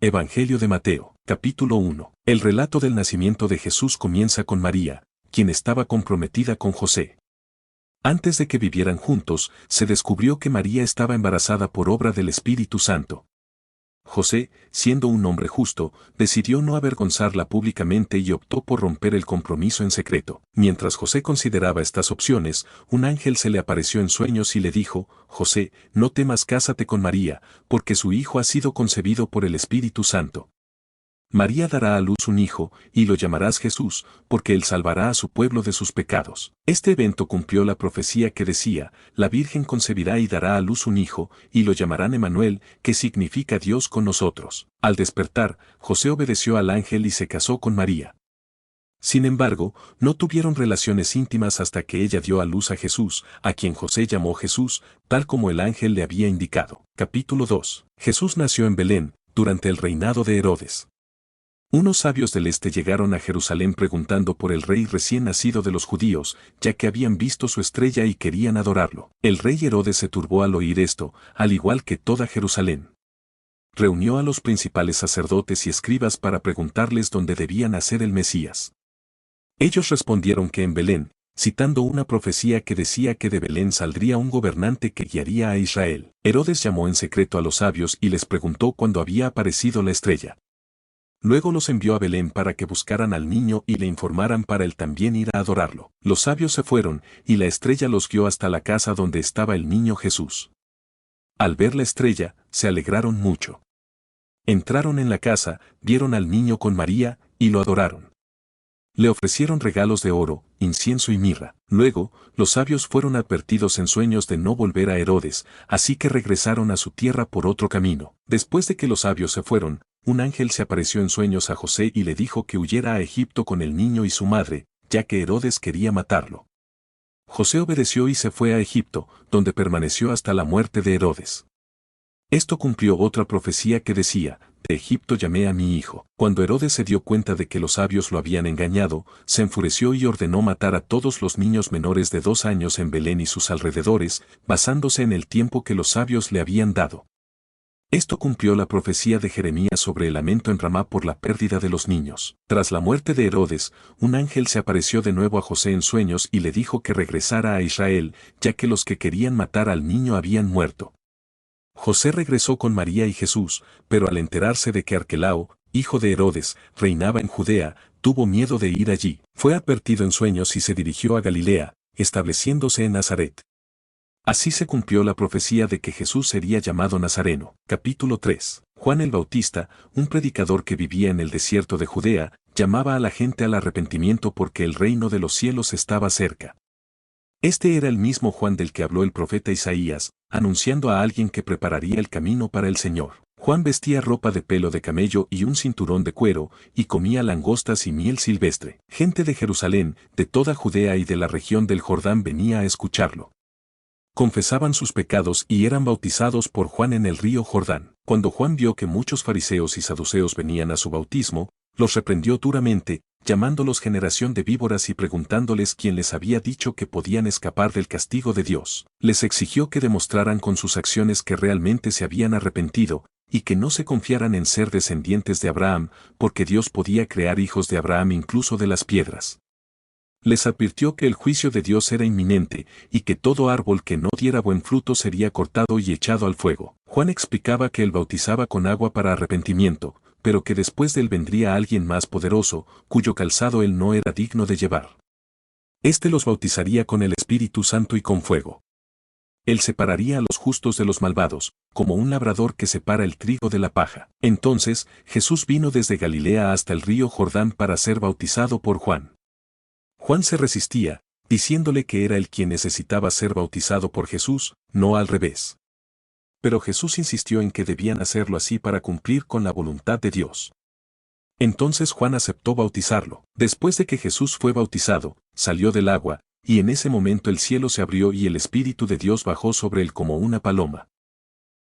Evangelio de Mateo, capítulo 1. El relato del nacimiento de Jesús comienza con María, quien estaba comprometida con José. Antes de que vivieran juntos, se descubrió que María estaba embarazada por obra del Espíritu Santo. José, siendo un hombre justo, decidió no avergonzarla públicamente y optó por romper el compromiso en secreto. Mientras José consideraba estas opciones, un ángel se le apareció en sueños y le dijo: José, no temas, cásate con María, porque su hijo ha sido concebido por el Espíritu Santo. María dará a luz un hijo, y lo llamarás Jesús, porque él salvará a su pueblo de sus pecados. Este evento cumplió la profecía que decía: la Virgen concebirá y dará a luz un hijo, y lo llamarán Emanuel, que significa Dios con nosotros. Al despertar, José obedeció al ángel y se casó con María. Sin embargo, no tuvieron relaciones íntimas hasta que ella dio a luz a Jesús, a quien José llamó Jesús, tal como el ángel le había indicado. Capítulo 2. Jesús nació en Belén, durante el reinado de Herodes. Unos sabios del este llegaron a Jerusalén preguntando por el rey recién nacido de los judíos, ya que habían visto su estrella y querían adorarlo. El rey Herodes se turbó al oír esto, al igual que toda Jerusalén. Reunió a los principales sacerdotes y escribas para preguntarles dónde debía nacer el Mesías. Ellos respondieron que en Belén, citando una profecía que decía que de Belén saldría un gobernante que guiaría a Israel. Herodes llamó en secreto a los sabios y les preguntó cuándo había aparecido la estrella. Luego los envió a Belén para que buscaran al niño y le informaran para él también ir a adorarlo. Los sabios se fueron, y la estrella los guió hasta la casa donde estaba el niño Jesús. Al ver la estrella, se alegraron mucho. Entraron en la casa, vieron al niño con María, y lo adoraron. Le ofrecieron regalos de oro, incienso y mirra. Luego, los sabios fueron advertidos en sueños de no volver a Herodes, así que regresaron a su tierra por otro camino. Después de que los sabios se fueron, un ángel se apareció en sueños a José y le dijo que huyera a Egipto con el niño y su madre, ya que Herodes quería matarlo. José obedeció y se fue a Egipto, donde permaneció hasta la muerte de Herodes. Esto cumplió otra profecía que decía: de Egipto llamé a mi hijo. Cuando Herodes se dio cuenta de que los sabios lo habían engañado, se enfureció y ordenó matar a todos los niños menores de 2 años en Belén y sus alrededores, basándose en el tiempo que los sabios le habían dado. Esto cumplió la profecía de Jeremías sobre el lamento en Ramá por la pérdida de los niños. Tras la muerte de Herodes, un ángel se apareció de nuevo a José en sueños y le dijo que regresara a Israel, ya que los que querían matar al niño habían muerto. José regresó con María y Jesús, pero al enterarse de que Arquelao, hijo de Herodes, reinaba en Judea, tuvo miedo de ir allí. Fue advertido en sueños y se dirigió a Galilea, estableciéndose en Nazaret. Así se cumplió la profecía de que Jesús sería llamado Nazareno. Capítulo 3. Juan el Bautista, un predicador que vivía en el desierto de Judea, llamaba a la gente al arrepentimiento porque el reino de los cielos estaba cerca. Este era el mismo Juan del que habló el profeta Isaías, anunciando a alguien que prepararía el camino para el Señor. Juan vestía ropa de pelo de camello y un cinturón de cuero, y comía langostas y miel silvestre. Gente de Jerusalén, de toda Judea y de la región del Jordán venía a escucharlo. Confesaban sus pecados y eran bautizados por Juan en el río Jordán. Cuando Juan vio que muchos fariseos y saduceos venían a su bautismo, los reprendió duramente, llamándolos generación de víboras y preguntándoles quién les había dicho que podían escapar del castigo de Dios. Les exigió que demostraran con sus acciones que realmente se habían arrepentido, y que no se confiaran en ser descendientes de Abraham, porque Dios podía crear hijos de Abraham incluso de las piedras. Les advirtió que el juicio de Dios era inminente, y que todo árbol que no diera buen fruto sería cortado y echado al fuego. Juan explicaba que él bautizaba con agua para arrepentimiento, pero que después de él vendría alguien más poderoso, cuyo calzado él no era digno de llevar. Este los bautizaría con el Espíritu Santo y con fuego. Él separaría a los justos de los malvados, como un labrador que separa el trigo de la paja. Entonces, Jesús vino desde Galilea hasta el río Jordán para ser bautizado por Juan. Juan se resistía, diciéndole que era él quien necesitaba ser bautizado por Jesús, no al revés. Pero Jesús insistió en que debían hacerlo así para cumplir con la voluntad de Dios. Entonces Juan aceptó bautizarlo. Después de que Jesús fue bautizado, salió del agua, y en ese momento el cielo se abrió y el Espíritu de Dios bajó sobre él como una paloma.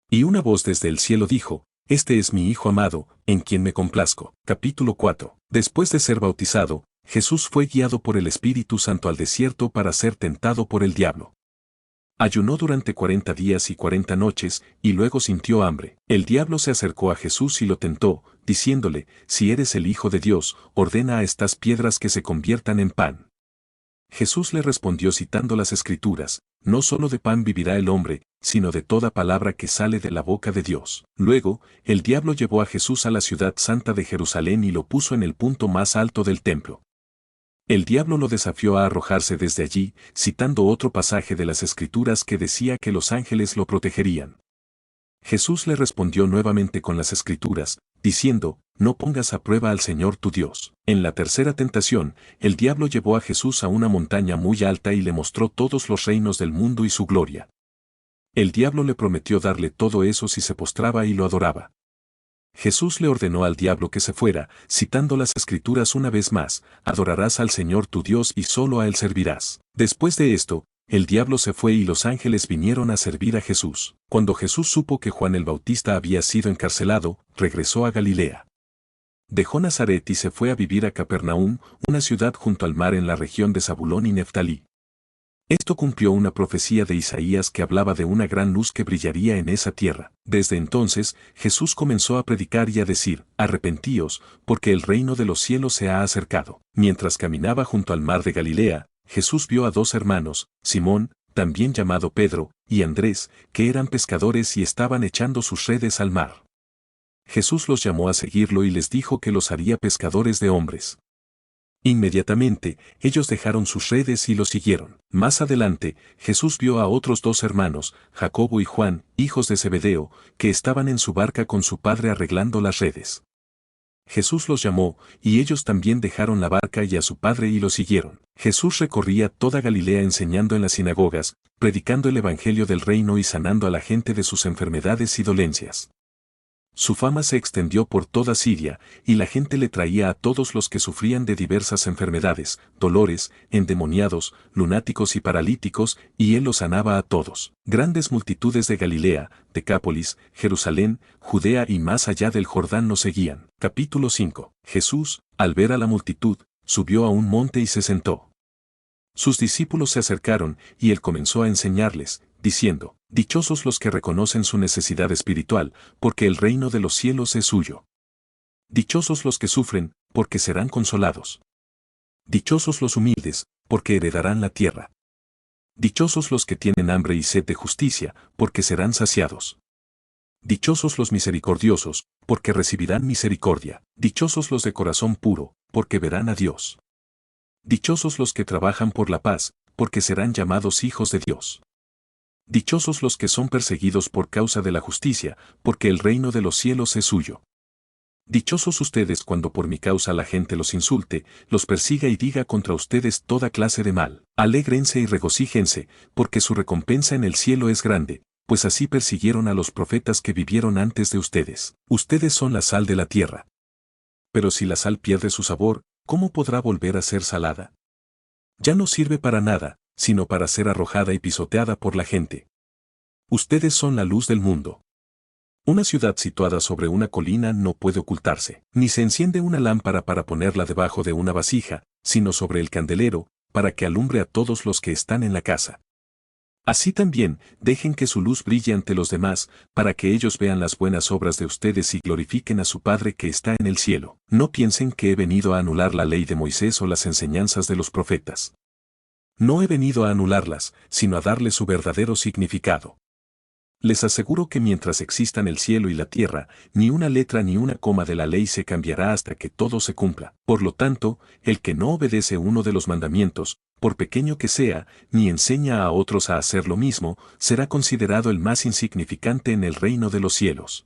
Y una voz desde el cielo dijo: Este es mi Hijo amado, en quien me complazco. Capítulo 4. Después de ser bautizado, Jesús fue guiado por el Espíritu Santo al desierto para ser tentado por el diablo. Ayunó durante 40 días y 40 noches, y luego sintió hambre. El diablo se acercó a Jesús y lo tentó, diciéndole, si eres el Hijo de Dios, ordena a estas piedras que se conviertan en pan. Jesús le respondió citando las Escrituras, no solo de pan vivirá el hombre, sino de toda palabra que sale de la boca de Dios. Luego, el diablo llevó a Jesús a la ciudad santa de Jerusalén y lo puso en el punto más alto del templo. El diablo lo desafió a arrojarse desde allí, citando otro pasaje de las Escrituras que decía que los ángeles lo protegerían. Jesús le respondió nuevamente con las Escrituras, diciendo, no pongas a prueba al Señor tu Dios. En la tercera tentación, el diablo llevó a Jesús a una montaña muy alta y le mostró todos los reinos del mundo y su gloria. El diablo le prometió darle todo eso si se postraba y lo adoraba. Jesús le ordenó al diablo que se fuera, citando las Escrituras una vez más, adorarás al Señor tu Dios y solo a Él servirás. Después de esto, el diablo se fue y los ángeles vinieron a servir a Jesús. Cuando Jesús supo que Juan el Bautista había sido encarcelado, regresó a Galilea. Dejó Nazaret y se fue a vivir a Capernaum, una ciudad junto al mar en la región de Zabulón y Neftalí. Esto cumplió una profecía de Isaías que hablaba de una gran luz que brillaría en esa tierra. Desde entonces, Jesús comenzó a predicar y a decir, arrepentíos, porque el reino de los cielos se ha acercado. Mientras caminaba junto al mar de Galilea, Jesús vio a dos hermanos, Simón, también llamado Pedro, y Andrés, que eran pescadores y estaban echando sus redes al mar. Jesús los llamó a seguirlo y les dijo que los haría pescadores de hombres. Inmediatamente, ellos dejaron sus redes y lo siguieron. Más adelante, Jesús vio a otros dos hermanos, Jacobo y Juan, hijos de Zebedeo, que estaban en su barca con su padre arreglando las redes. Jesús los llamó, y ellos también dejaron la barca y a su padre y lo siguieron. Jesús recorría toda Galilea enseñando en las sinagogas, predicando el evangelio del reino y sanando a la gente de sus enfermedades y dolencias. Su fama se extendió por toda Siria, y la gente le traía a todos los que sufrían de diversas enfermedades, dolores, endemoniados, lunáticos y paralíticos, y él los sanaba a todos. Grandes multitudes de Galilea, Decápolis, Jerusalén, Judea y más allá del Jordán nos seguían. Capítulo 5. Jesús, al ver a la multitud, subió a un monte y se sentó. Sus discípulos se acercaron, y él comenzó a enseñarles, diciendo, dichosos los que reconocen su necesidad espiritual, porque el reino de los cielos es suyo. Dichosos los que sufren, porque serán consolados. Dichosos los humildes, porque heredarán la tierra. Dichosos los que tienen hambre y sed de justicia, porque serán saciados. Dichosos los misericordiosos, porque recibirán misericordia. Dichosos los de corazón puro, porque verán a Dios. Dichosos los que trabajan por la paz, porque serán llamados hijos de Dios. Dichosos los que son perseguidos por causa de la justicia, porque el reino de los cielos es suyo. Dichosos ustedes cuando por mi causa la gente los insulte, los persiga y diga contra ustedes toda clase de mal. Alégrense y regocíjense, porque su recompensa en el cielo es grande, pues así persiguieron a los profetas que vivieron antes de ustedes. Ustedes son la sal de la tierra. Pero si la sal pierde su sabor, ¿cómo podrá volver a ser salada? Ya no sirve para nada, sino para ser arrojada y pisoteada por la gente. Ustedes son la luz del mundo. Una ciudad situada sobre una colina no puede ocultarse, ni se enciende una lámpara para ponerla debajo de una vasija, sino sobre el candelero, para que alumbre a todos los que están en la casa. Así también, dejen que su luz brille ante los demás, para que ellos vean las buenas obras de ustedes y glorifiquen a su Padre que está en el cielo. No piensen que he venido a anular la ley de Moisés o las enseñanzas de los profetas. No he venido a anularlas, sino a darle su verdadero significado. Les aseguro que mientras existan el cielo y la tierra, ni una letra ni una coma de la ley se cambiará hasta que todo se cumpla. Por lo tanto, el que no obedece uno de los mandamientos, por pequeño que sea, ni enseña a otros a hacer lo mismo, será considerado el más insignificante en el reino de los cielos.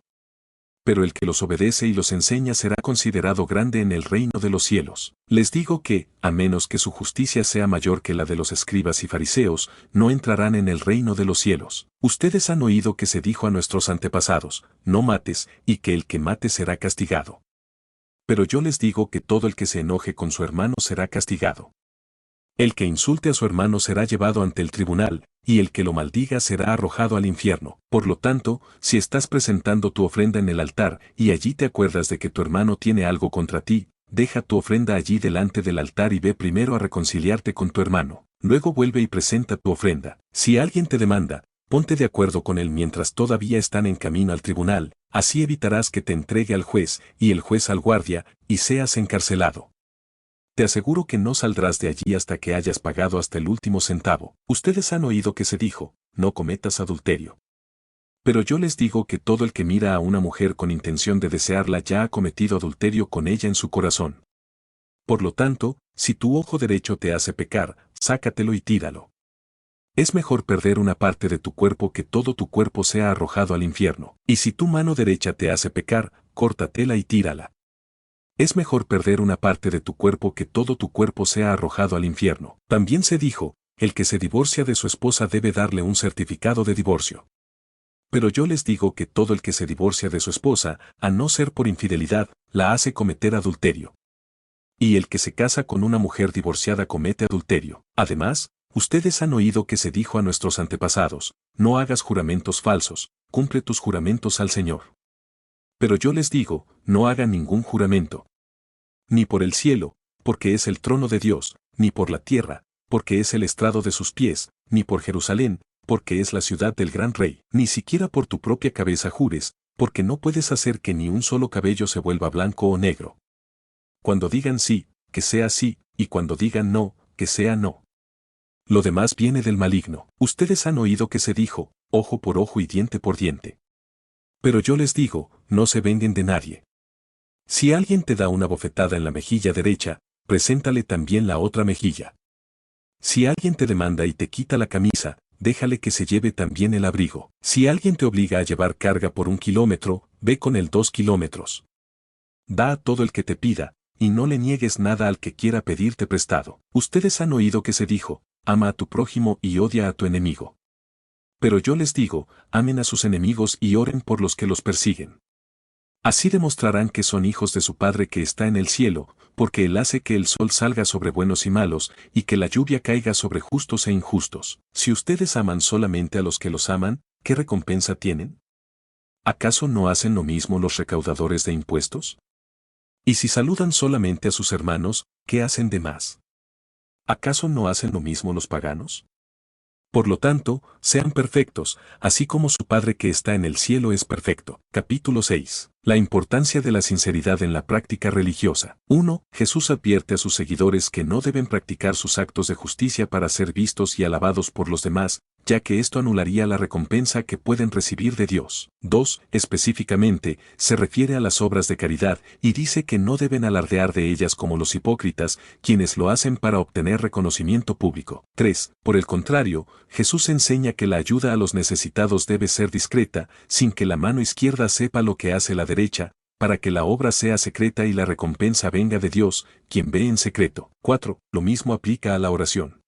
Pero el que los obedece y los enseña será considerado grande en el reino de los cielos. Les digo que, a menos que su justicia sea mayor que la de los escribas y fariseos, no entrarán en el reino de los cielos. Ustedes han oído que se dijo a nuestros antepasados, no mates, y que el que mate será castigado. Pero yo les digo que todo el que se enoje con su hermano será castigado. El que insulte a su hermano será llevado ante el tribunal, y el que lo maldiga será arrojado al infierno. Por lo tanto, si estás presentando tu ofrenda en el altar, y allí te acuerdas de que tu hermano tiene algo contra ti, deja tu ofrenda allí delante del altar y ve primero a reconciliarte con tu hermano. Luego vuelve y presenta tu ofrenda. Si alguien te demanda, ponte de acuerdo con él mientras todavía están en camino al tribunal, así evitarás que te entregue al juez y el juez al guardia, y seas encarcelado. Te aseguro que no saldrás de allí hasta que hayas pagado hasta el último centavo. Ustedes han oído que se dijo, no cometas adulterio. Pero yo les digo que todo el que mira a una mujer con intención de desearla ya ha cometido adulterio con ella en su corazón. Por lo tanto, si tu ojo derecho te hace pecar, sácatelo y tíralo. Es mejor perder una parte de tu cuerpo que todo tu cuerpo sea arrojado al infierno. Y si tu mano derecha te hace pecar, córtatela y tírala. Es mejor perder una parte de tu cuerpo que todo tu cuerpo sea arrojado al infierno. También se dijo, el que se divorcia de su esposa debe darle un certificado de divorcio. Pero yo les digo que todo el que se divorcia de su esposa, a no ser por infidelidad, la hace cometer adulterio. Y el que se casa con una mujer divorciada comete adulterio. Además, ustedes han oído que se dijo a nuestros antepasados, no hagas juramentos falsos, cumple tus juramentos al Señor. Pero yo les digo, no hagan ningún juramento. Ni por el cielo, porque es el trono de Dios, ni por la tierra, porque es el estrado de sus pies, ni por Jerusalén, porque es la ciudad del gran rey, ni siquiera por tu propia cabeza jures, porque no puedes hacer que ni un solo cabello se vuelva blanco o negro. Cuando digan sí, que sea sí, y cuando digan no, que sea no. Lo demás viene del maligno. Ustedes han oído que se dijo, ojo por ojo y diente por diente. Pero yo les digo, no se vengan de nadie. Si alguien te da una bofetada en la mejilla derecha, preséntale también la otra mejilla. Si alguien te demanda y te quita la camisa, déjale que se lleve también el abrigo. Si alguien te obliga a llevar carga por 1 kilómetro, ve con él 2 kilómetros. Da a todo el que te pida, y no le niegues nada al que quiera pedirte prestado. Ustedes han oído que se dijo, ama a tu prójimo y odia a tu enemigo. Pero yo les digo, amen a sus enemigos y oren por los que los persiguen. Así demostrarán que son hijos de su Padre que está en el cielo, porque Él hace que el sol salga sobre buenos y malos, y que la lluvia caiga sobre justos e injustos. Si ustedes aman solamente a los que los aman, ¿qué recompensa tienen? ¿Acaso no hacen lo mismo los recaudadores de impuestos? Y si saludan solamente a sus hermanos, ¿qué hacen de más? ¿Acaso no hacen lo mismo los paganos? Por lo tanto, sean perfectos, así como su Padre que está en el cielo es perfecto. Capítulo 6. La importancia de la sinceridad en la práctica religiosa. 1. Jesús advierte a sus seguidores que no deben practicar sus actos de justicia para ser vistos y alabados por los demás, ya que esto anularía la recompensa que pueden recibir de Dios. 2. Específicamente, se refiere a las obras de caridad y dice que no deben alardear de ellas como los hipócritas, quienes lo hacen para obtener reconocimiento público. 3. Por el contrario, Jesús enseña que la ayuda a los necesitados debe ser discreta, sin que la mano izquierda sepa lo que hace la derecha, para que la obra sea secreta y la recompensa venga de Dios, quien ve en secreto. 4. Lo mismo aplica a la oración.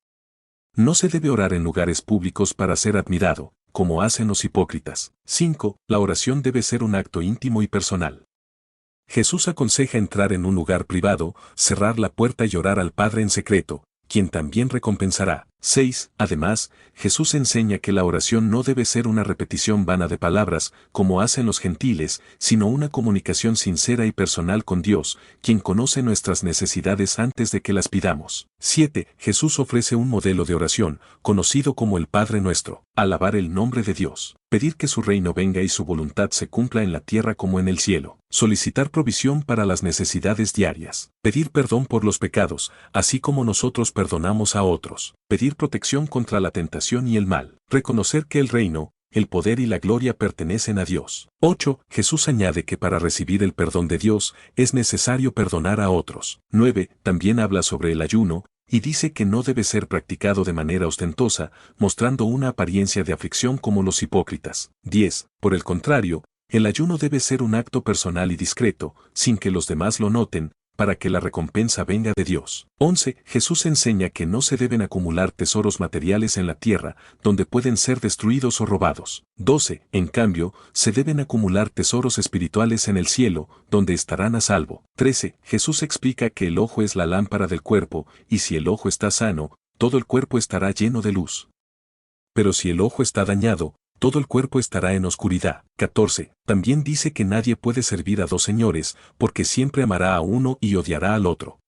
No se debe orar en lugares públicos para ser admirado, como hacen los hipócritas. 5. La oración debe ser un acto íntimo y personal. Jesús aconseja entrar en un lugar privado, cerrar la puerta y orar al Padre en secreto, quien también recompensará. 6. Además, Jesús enseña que la oración no debe ser una repetición vana de palabras, como hacen los gentiles, sino una comunicación sincera y personal con Dios, quien conoce nuestras necesidades antes de que las pidamos. 7. Jesús ofrece un modelo de oración, conocido como el Padre Nuestro. Alabar el nombre de Dios. Pedir que su reino venga y su voluntad se cumpla en la tierra como en el cielo. Solicitar provisión para las necesidades diarias. Pedir perdón por los pecados, así como nosotros perdonamos a otros. Pedir protección contra la tentación y el mal. Reconocer que el reino, el poder y la gloria pertenecen a Dios. 8. Jesús añade que para recibir el perdón de Dios es necesario perdonar a otros. 9. También habla sobre el ayuno, y dice que no debe ser practicado de manera ostentosa, mostrando una apariencia de aflicción como los hipócritas. 10. Por el contrario, el ayuno debe ser un acto personal y discreto, sin que los demás lo noten, para que la recompensa venga de Dios. 11. Jesús enseña que no se deben acumular tesoros materiales en la tierra, donde pueden ser destruidos o robados. 12. En cambio, se deben acumular tesoros espirituales en el cielo, donde estarán a salvo. 13. Jesús explica que el ojo es la lámpara del cuerpo, y si el ojo está sano, todo el cuerpo estará lleno de luz. Pero si el ojo está dañado, todo el cuerpo estará en oscuridad. 14. También dice que nadie puede servir a dos señores, porque siempre amará a uno y odiará al otro.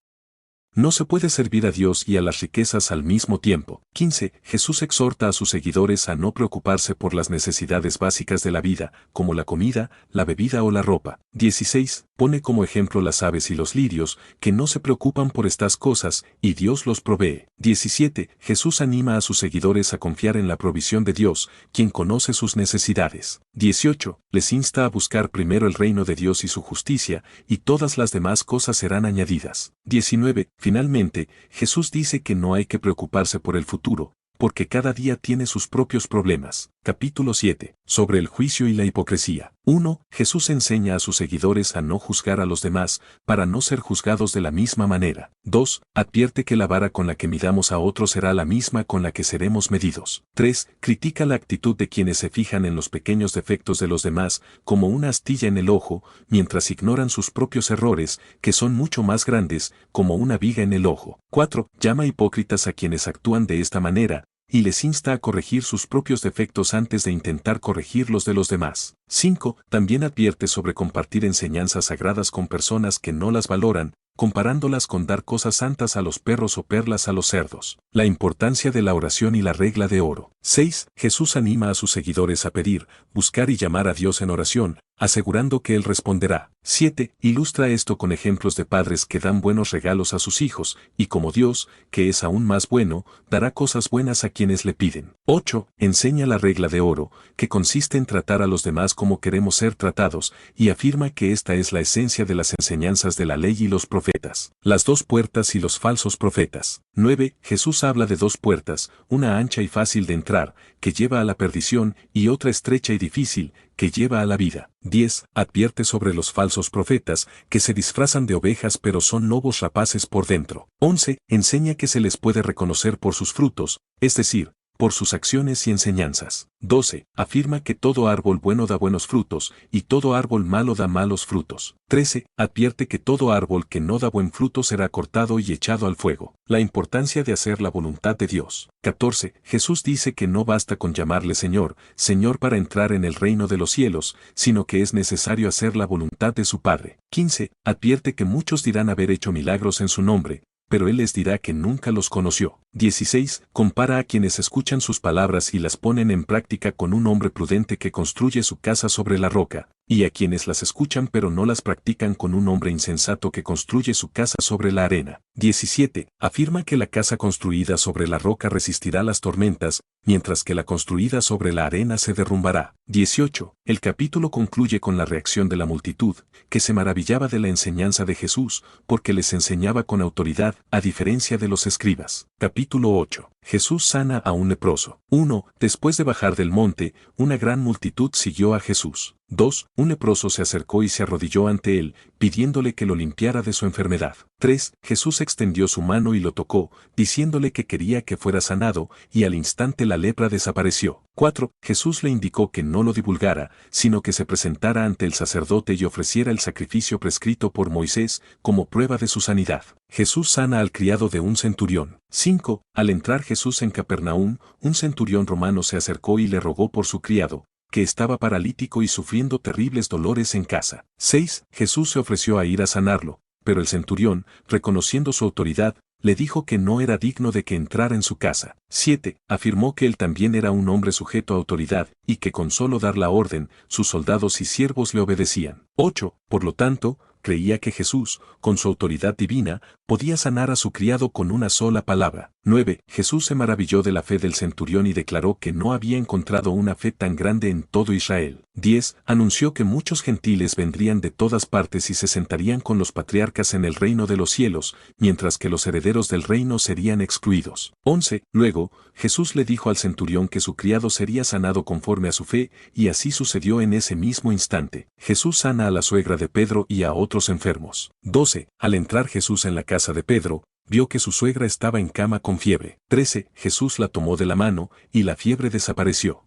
No se puede servir a Dios y a las riquezas al mismo tiempo. 15. Jesús exhorta a sus seguidores a no preocuparse por las necesidades básicas de la vida, como la comida, la bebida o la ropa. 16. Pone como ejemplo las aves y los lirios, que no se preocupan por estas cosas, y Dios los provee. 17. Jesús anima a sus seguidores a confiar en la provisión de Dios, quien conoce sus necesidades. 18. Les insta a buscar primero el reino de Dios y su justicia, y todas las demás cosas serán añadidas. 19. Finalmente, Jesús dice que no hay que preocuparse por el futuro, porque cada día tiene sus propios problemas. Capítulo 7. Sobre el juicio y la hipocresía. 1. Jesús enseña a sus seguidores a no juzgar a los demás, para no ser juzgados de la misma manera. 2. Advierte que la vara con la que midamos a otros será la misma con la que seremos medidos. 3. Critica la actitud de quienes se fijan en los pequeños defectos de los demás, como una astilla en el ojo, mientras ignoran sus propios errores, que son mucho más grandes, como una viga en el ojo. 4. Llama hipócritas a quienes actúan de esta manera, y les insta a corregir sus propios defectos antes de intentar corregir los de los demás. 5. También advierte sobre compartir enseñanzas sagradas con personas que no las valoran, comparándolas con dar cosas santas a los perros o perlas a los cerdos. La importancia de la oración y la regla de oro. 6. Jesús anima a sus seguidores a pedir, buscar y llamar a Dios en oración, asegurando que Él responderá. 7. Ilustra esto con ejemplos de padres que dan buenos regalos a sus hijos, y como Dios, que es aún más bueno, dará cosas buenas a quienes le piden. 8. Enseña la regla de oro, que consiste en tratar a los demás como queremos ser tratados, y afirma que esta es la esencia de las enseñanzas de la ley y los profetas. Las dos puertas y los falsos profetas. 9. Jesús habla de dos puertas, una ancha y fácil de entrar, que lleva a la perdición, y otra estrecha y difícil, que lleva a la vida. 10. Advierte sobre los falsos profetas, que se disfrazan de ovejas pero son lobos rapaces por dentro. 11. Enseña que se les puede reconocer por sus frutos, es decir, por sus acciones y enseñanzas. 12. Afirma que todo árbol bueno da buenos frutos, y todo árbol malo da malos frutos. 13. Advierte que todo árbol que no da buen fruto será cortado y echado al fuego. La importancia de hacer la voluntad de Dios. 14. Jesús dice que no basta con llamarle Señor, Señor para entrar en el reino de los cielos, sino que es necesario hacer la voluntad de su Padre. 15. Advierte que muchos dirán haber hecho milagros en su nombre, pero Él les dirá que nunca los conoció. 16. Compara a quienes escuchan sus palabras y las ponen en práctica con un hombre prudente que construye su casa sobre la roca, y a quienes las escuchan pero no las practican con un hombre insensato que construye su casa sobre la arena. 17. Afirma que la casa construida sobre la roca resistirá las tormentas, mientras que la construida sobre la arena se derrumbará. 18. El capítulo concluye con la reacción de la multitud, que se maravillaba de la enseñanza de Jesús, porque les enseñaba con autoridad, a diferencia de los escribas. Capítulo 8. Jesús sana a un leproso. 1. Después de bajar del monte, una gran multitud siguió a Jesús. 2. Un leproso se acercó y se arrodilló ante él, pidiéndole que lo limpiara de su enfermedad. 3. Jesús extendió su mano y lo tocó, diciéndole que quería que fuera sanado, y al instante la lepra desapareció. 4. Jesús le indicó que no lo divulgara, sino que se presentara ante el sacerdote y ofreciera el sacrificio prescrito por Moisés, como prueba de su sanidad. Jesús sana al criado de un centurión. 5. Al entrar Jesús en Capernaum, un centurión romano se acercó y le rogó por su criado, que estaba paralítico y sufriendo terribles dolores en casa. 6. Jesús se ofreció a ir a sanarlo, pero el centurión, reconociendo su autoridad, le dijo que no era digno de que entrara en su casa. 7. Afirmó que él también era un hombre sujeto a autoridad, y que con solo dar la orden, sus soldados y siervos le obedecían. 8. Por lo tanto, creía que Jesús, con su autoridad divina, podía sanar a su criado con una sola palabra. 9. Jesús se maravilló de la fe del centurión y declaró que no había encontrado una fe tan grande en todo Israel. 10. Anunció que muchos gentiles vendrían de todas partes y se sentarían con los patriarcas en el reino de los cielos, mientras que los herederos del reino serían excluidos. 11. Luego, Jesús le dijo al centurión que su criado sería sanado conforme a su fe, y así sucedió en ese mismo instante. Jesús sana a la suegra de Pedro y a otros enfermos. 12. Al entrar Jesús en la casa de Pedro, vio que su suegra estaba en cama con fiebre. 13. Jesús la tomó de la mano, y la fiebre desapareció.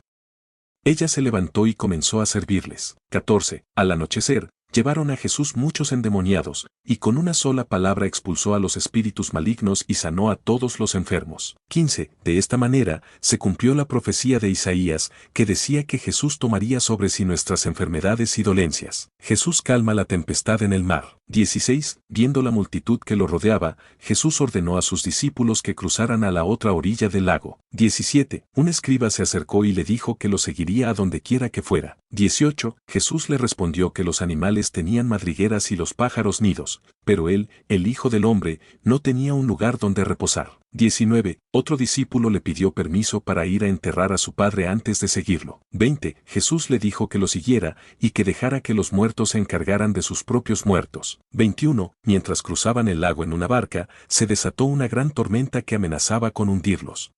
Ella se levantó y comenzó a servirles. 14. Al anochecer, llevaron a Jesús muchos endemoniados, y con una sola palabra expulsó a los espíritus malignos y sanó a todos los enfermos. 15. De esta manera, se cumplió la profecía de Isaías, que decía que Jesús tomaría sobre sí nuestras enfermedades y dolencias. Jesús calma la tempestad en el mar. 16. Viendo la multitud que lo rodeaba, Jesús ordenó a sus discípulos que cruzaran a la otra orilla del lago. 17. Un escriba se acercó y le dijo que lo seguiría a donde quiera que fuera. 18. Jesús le respondió que los animales tenían madrigueras y los pájaros nidos, pero él, el Hijo del Hombre, no tenía un lugar donde reposar. 19. Otro discípulo le pidió permiso para ir a enterrar a su padre antes de seguirlo. 20. Jesús le dijo que lo siguiera y que dejara que los muertos se encargaran de sus propios muertos. 21. Mientras cruzaban el lago en una barca, se desató una gran tormenta que amenazaba con hundirlos.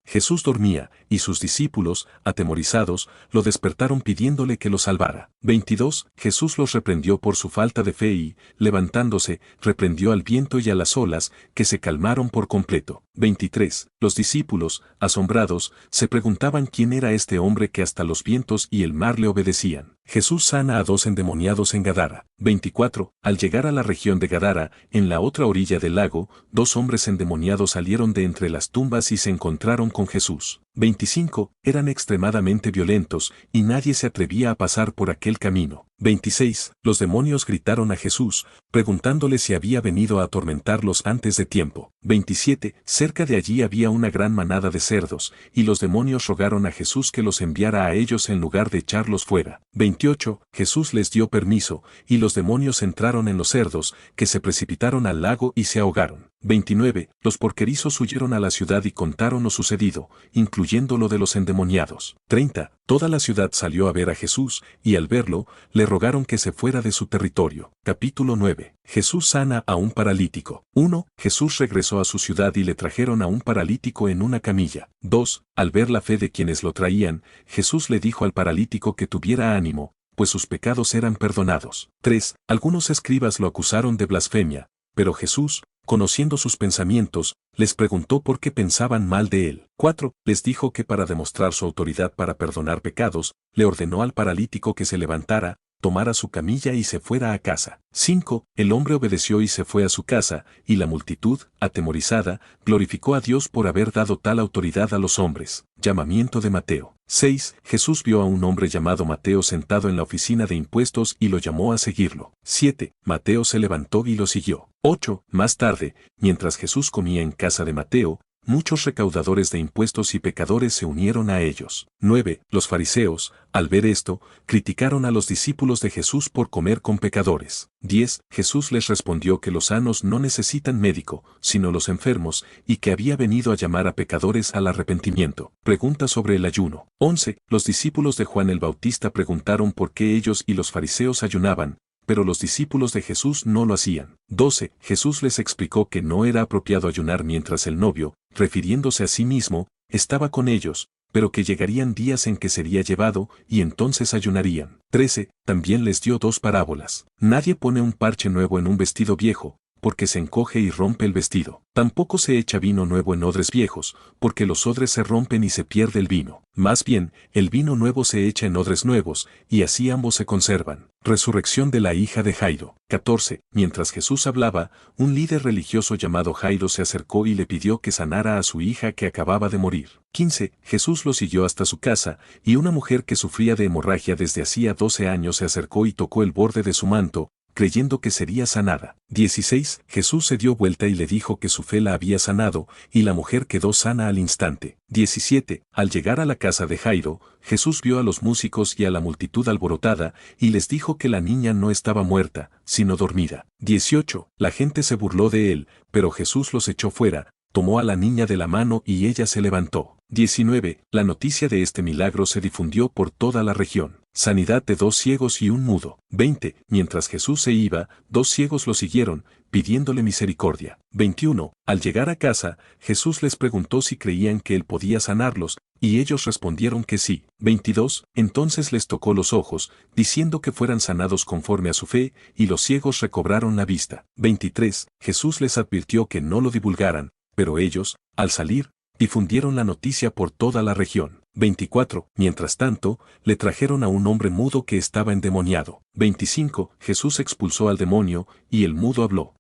Jesús dormía, y sus discípulos, atemorizados, lo despertaron pidiéndole que lo salvara. 22. Jesús los reprendió por su falta de fe y, levantándose, reprendió al viento y a las olas, que se calmaron por completo. 23. Los discípulos, asombrados, se preguntaban quién era este hombre que hasta los vientos y el mar le obedecían. Jesús sana a 2 endemoniados en Gadara. 24. Al llegar a la región de Gadara, en la otra orilla del lago, 2 hombres endemoniados salieron de entre las tumbas y se encontraron con Jesús. 25. Eran extremadamente violentos, y nadie se atrevía a pasar por aquel camino. 26. Los demonios gritaron a Jesús, preguntándole si había venido a atormentarlos antes de tiempo. 27. Cerca de allí había una gran manada de cerdos, y los demonios rogaron a Jesús que los enviara a ellos en lugar de echarlos fuera. 28. Jesús les dio permiso, y los demonios entraron en los cerdos, que se precipitaron al lago y se ahogaron. 29. Los porquerizos huyeron a la ciudad y contaron lo sucedido, incluyendo lo de los endemoniados. 30. Toda la ciudad salió a ver a Jesús, y al verlo, le rogaron que se fuera de su territorio. Capítulo 9. Jesús sana a un paralítico. 1. Jesús regresó a su ciudad y le trajeron a un paralítico en una camilla. 2. Al ver la fe de quienes lo traían, Jesús le dijo al paralítico que tuviera ánimo, pues sus pecados eran perdonados. 3. Algunos escribas lo acusaron de blasfemia, pero Jesús, conociendo sus pensamientos, les preguntó por qué pensaban mal de él. 4. Les dijo que para demostrar su autoridad para perdonar pecados, le ordenó al paralítico que se levantara, tomara su camilla y se fuera a casa. 5. El hombre obedeció y se fue a su casa, y la multitud, atemorizada, glorificó a Dios por haber dado tal autoridad a los hombres. Llamamiento de Mateo. 6. Jesús vio a un hombre llamado Mateo sentado en la oficina de impuestos y lo llamó a seguirlo. 7. Mateo se levantó y lo siguió. 8. Más tarde, mientras Jesús comía en casa de Mateo, muchos recaudadores de impuestos y pecadores se unieron a ellos. 9. Los fariseos, al ver esto, criticaron a los discípulos de Jesús por comer con pecadores. 10. Jesús les respondió que los sanos no necesitan médico, sino los enfermos, y que había venido a llamar a pecadores al arrepentimiento. Pregunta sobre el ayuno. 11. Los discípulos de Juan el Bautista preguntaron por qué ellos y los fariseos ayunaban, pero los discípulos de Jesús no lo hacían. 12. Jesús les explicó que no era apropiado ayunar mientras el novio, refiriéndose a sí mismo, estaba con ellos, pero que llegarían días en que sería llevado, y entonces ayunarían. 13. También les dio 2 parábolas. Nadie pone un parche nuevo en un vestido viejo, porque se encoge y rompe el vestido. Tampoco se echa vino nuevo en odres viejos, porque los odres se rompen y se pierde el vino. Más bien, el vino nuevo se echa en odres nuevos, y así ambos se conservan. Resurrección de la hija de Jairo. 14. Mientras Jesús hablaba, un líder religioso llamado Jairo se acercó y le pidió que sanara a su hija que acababa de morir. 15. Jesús lo siguió hasta su casa, y una mujer que sufría de hemorragia desde hacía 12 años se acercó y tocó el borde de su manto, creyendo que sería sanada. 16. Jesús se dio vuelta y le dijo que su fe la había sanado, y la mujer quedó sana al instante. 17. Al llegar a la casa de Jairo, Jesús vio a los músicos y a la multitud alborotada, y les dijo que la niña no estaba muerta, sino dormida. 18. La gente se burló de él, pero Jesús los echó fuera, tomó a la niña de la mano y ella se levantó. 19. La noticia de este milagro se difundió por toda la región. Sanidad de 2 ciegos y un mudo. 20. Mientras Jesús se iba, 2 ciegos lo siguieron, pidiéndole misericordia. 21. Al llegar a casa, Jesús les preguntó si creían que él podía sanarlos, y ellos respondieron que sí. 22. Entonces les tocó los ojos, diciendo que fueran sanados conforme a su fe, y los ciegos recobraron la vista. 23. Jesús les advirtió que no lo divulgaran, pero ellos, al salir, difundieron la noticia por toda la región. 24. Mientras tanto, le trajeron a un hombre mudo que estaba endemoniado. 25. Jesús expulsó al demonio, y el mudo habló.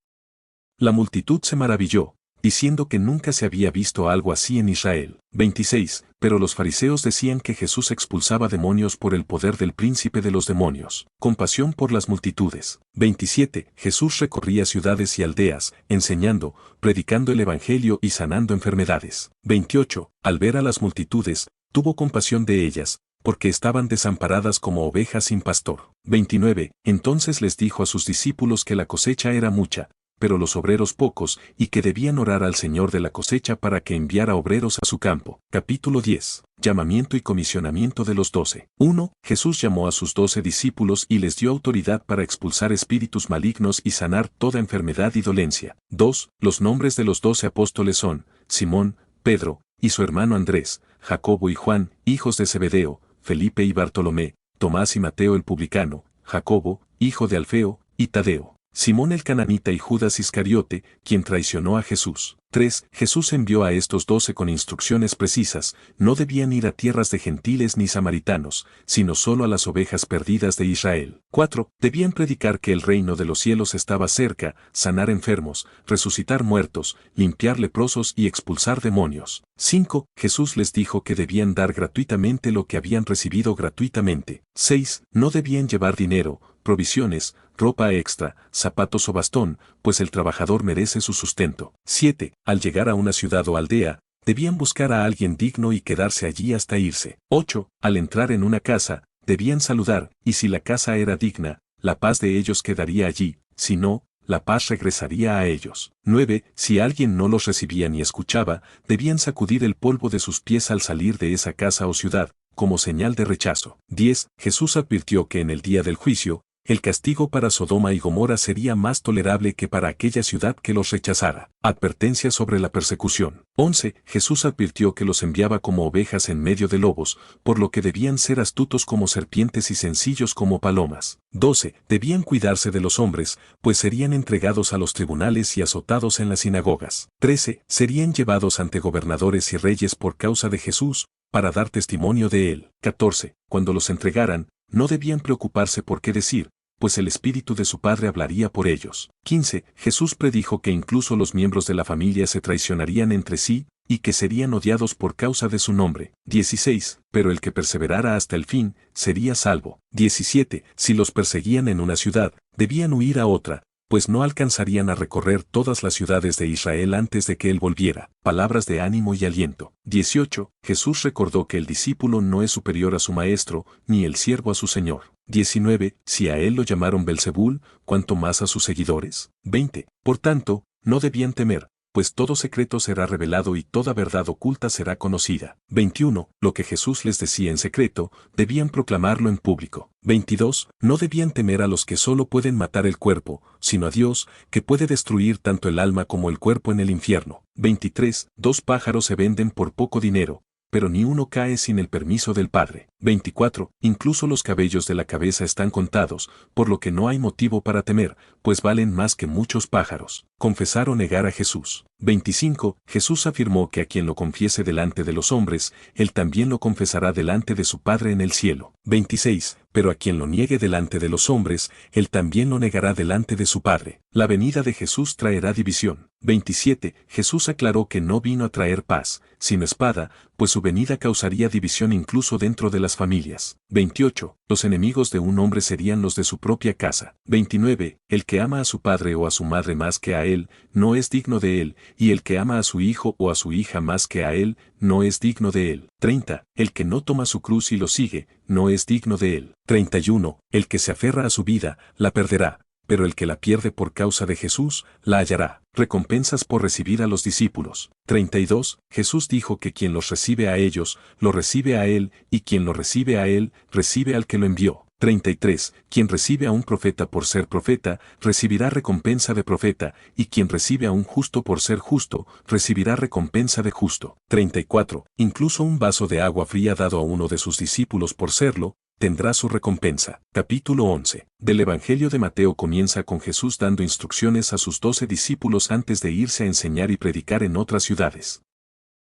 La multitud se maravilló, diciendo que nunca se había visto algo así en Israel. 26. Pero los fariseos decían que Jesús expulsaba demonios por el poder del príncipe de los demonios. Compasión por las multitudes. 27. Jesús recorría ciudades y aldeas, enseñando, predicando el evangelio y sanando enfermedades. 28. Al ver a las multitudes, tuvo compasión de ellas, porque estaban desamparadas como ovejas sin pastor. 29. Entonces les dijo a sus discípulos que la cosecha era mucha, pero los obreros pocos, y que debían orar al Señor de la cosecha para que enviara obreros a su campo. Capítulo 10. Llamamiento y comisionamiento de los 12. 1. Jesús llamó a sus 12 discípulos y les dio autoridad para expulsar espíritus malignos y sanar toda enfermedad y dolencia. 2. Los nombres de los 12 apóstoles son Simón, Pedro, y su hermano Andrés, Jacobo y Juan, hijos de Zebedeo, Felipe y Bartolomé, Tomás y Mateo el publicano, Jacobo, hijo de Alfeo, y Tadeo, Simón el cananita y Judas Iscariote, quien traicionó a Jesús. 3. Jesús envió a estos 12 con instrucciones precisas, no debían ir a tierras de gentiles ni samaritanos, sino solo a las ovejas perdidas de Israel. 4. Debían predicar que el reino de los cielos estaba cerca, sanar enfermos, resucitar muertos, limpiar leprosos y expulsar demonios. 5. Jesús les dijo que debían dar gratuitamente lo que habían recibido gratuitamente. 6. No debían llevar dinero, provisiones, ropa extra, zapatos o bastón, pues el trabajador merece su sustento. 7. Al llegar a una ciudad o aldea, debían buscar a alguien digno y quedarse allí hasta irse. 8. Al entrar en una casa, debían saludar, y si la casa era digna, la paz de ellos quedaría allí, si no, la paz regresaría a ellos. 9. Si alguien no los recibía ni escuchaba, debían sacudir el polvo de sus pies al salir de esa casa o ciudad, como señal de rechazo. 10. Jesús advirtió que en el día del juicio, el castigo para Sodoma y Gomorra sería más tolerable que para aquella ciudad que los rechazara. Advertencia sobre la persecución. 11. Jesús advirtió que los enviaba como ovejas en medio de lobos, por lo que debían ser astutos como serpientes y sencillos como palomas. 12. Debían cuidarse de los hombres, pues serían entregados a los tribunales y azotados en las sinagogas. 13. Serían llevados ante gobernadores y reyes por causa de Jesús, para dar testimonio de él. 14. Cuando los entregaran, no debían preocuparse por qué decir, pues el Espíritu de su Padre hablaría por ellos. 15. Jesús predijo que incluso los miembros de la familia se traicionarían entre sí, y que serían odiados por causa de su nombre. 16. Pero el que perseverara hasta el fin, sería salvo. 17. Si los perseguían en una ciudad, debían huir a otra, pues no alcanzarían a recorrer todas las ciudades de Israel antes de que él volviera. Palabras de ánimo y aliento. 18. Jesús recordó que el discípulo no es superior a su maestro, ni el siervo a su señor. 19. Si a él lo llamaron Belzebul, ¿cuánto más a sus seguidores? 20. Por tanto, no debían temer, pues todo secreto será revelado y toda verdad oculta será conocida. 21. Lo que Jesús les decía en secreto, debían proclamarlo en público. 22. No debían temer a los que solo pueden matar el cuerpo, sino a Dios, que puede destruir tanto el alma como el cuerpo en el infierno. 23. 2 pájaros se venden por poco dinero, pero ni uno cae sin el permiso del Padre. 24. Incluso los cabellos de la cabeza están contados, por lo que no hay motivo para temer, pues valen más que muchos pájaros. Confesar o negar a Jesús. 25. Jesús afirmó que a quien lo confiese delante de los hombres, él también lo confesará delante de su Padre en el cielo. 26. Pero a quien lo niegue delante de los hombres, él también lo negará delante de su Padre. La venida de Jesús traerá división. 27. Jesús aclaró que no vino a traer paz, sino espada, pues su venida causaría división incluso dentro de las familias. 28. Los enemigos de un hombre serían los de su propia casa. 29. El que ama a su padre o a su madre más que a él, no es digno de él, y el que ama a su hijo o a su hija más que a él, no es digno de él. 30. El que no toma su cruz y lo sigue, no es digno de él. 31. El que se aferra a su vida, la perderá, pero el que la pierde por causa de Jesús, la hallará. Recompensas por recibir a los discípulos. 32. Jesús dijo que quien los recibe a ellos, lo recibe a él, y quien lo recibe a él, recibe al que lo envió. 33. Quien recibe a un profeta por ser profeta, recibirá recompensa de profeta, y quien recibe a un justo por ser justo, recibirá recompensa de justo. 34. Incluso un vaso de agua fría dado a uno de sus discípulos por serlo, tendrá su recompensa. Capítulo 11. Del Evangelio de Mateo comienza con Jesús dando instrucciones a sus 12 discípulos antes de irse a enseñar y predicar en otras ciudades.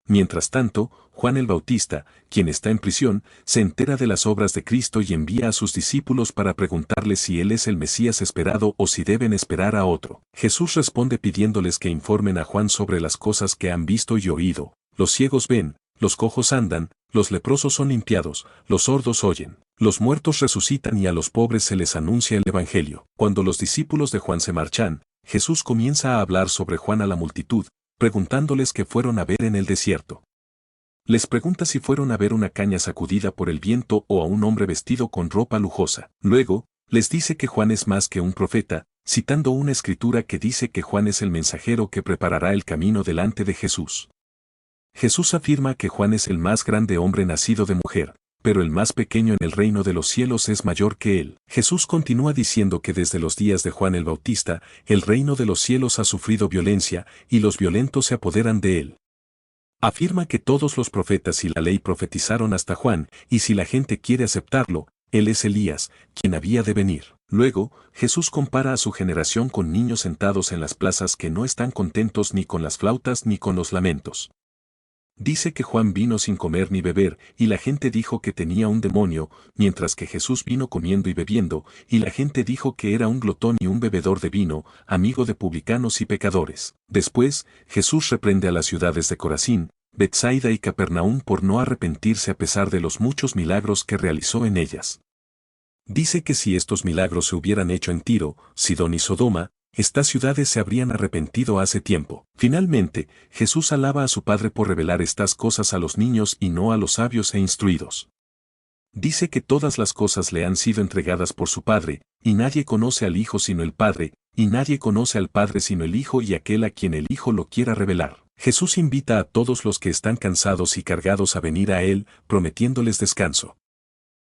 Mientras tanto, Juan el Bautista, quien está en prisión, se entera de las obras de Cristo y envía a sus discípulos para preguntarles si él es el Mesías esperado o si deben esperar a otro. Jesús responde pidiéndoles que informen a Juan sobre las cosas que han visto y oído. Los ciegos ven, los cojos andan, los leprosos son limpiados, los sordos oyen, los muertos resucitan y a los pobres se les anuncia el Evangelio. Cuando los discípulos de Juan se marchan, Jesús comienza a hablar sobre Juan a la multitud, preguntándoles qué fueron a ver en el desierto. Les pregunta si fueron a ver una caña sacudida por el viento o a un hombre vestido con ropa lujosa. Luego, les dice que Juan es más que un profeta, citando una escritura que dice que Juan es el mensajero que preparará el camino delante de Jesús. Jesús afirma que Juan es el más grande hombre nacido de mujer, pero el más pequeño en el reino de los cielos es mayor que él. Jesús continúa diciendo que desde los días de Juan el Bautista, el reino de los cielos ha sufrido violencia, y los violentos se apoderan de él. Afirma que todos los profetas y la ley profetizaron hasta Juan, y si la gente quiere aceptarlo, él es Elías, quien había de venir. Luego, Jesús compara a su generación con niños sentados en las plazas que no están contentos ni con las flautas ni con los lamentos. Dice que Juan vino sin comer ni beber, y la gente dijo que tenía un demonio, mientras que Jesús vino comiendo y bebiendo, y la gente dijo que era un glotón y un bebedor de vino, amigo de publicanos y pecadores. Después, Jesús reprende a las ciudades de Corazín, Betsaida y Capernaum por no arrepentirse a pesar de los muchos milagros que realizó en ellas. Dice que si estos milagros se hubieran hecho en Tiro, Sidón y Sodoma, estas ciudades se habrían arrepentido hace tiempo. Finalmente, Jesús alaba a su Padre por revelar estas cosas a los niños y no a los sabios e instruidos. Dice que todas las cosas le han sido entregadas por su Padre, y nadie conoce al Hijo sino el Padre, y nadie conoce al Padre sino el Hijo y aquel a quien el Hijo lo quiera revelar. Jesús invita a todos los que están cansados y cargados a venir a Él, prometiéndoles descanso.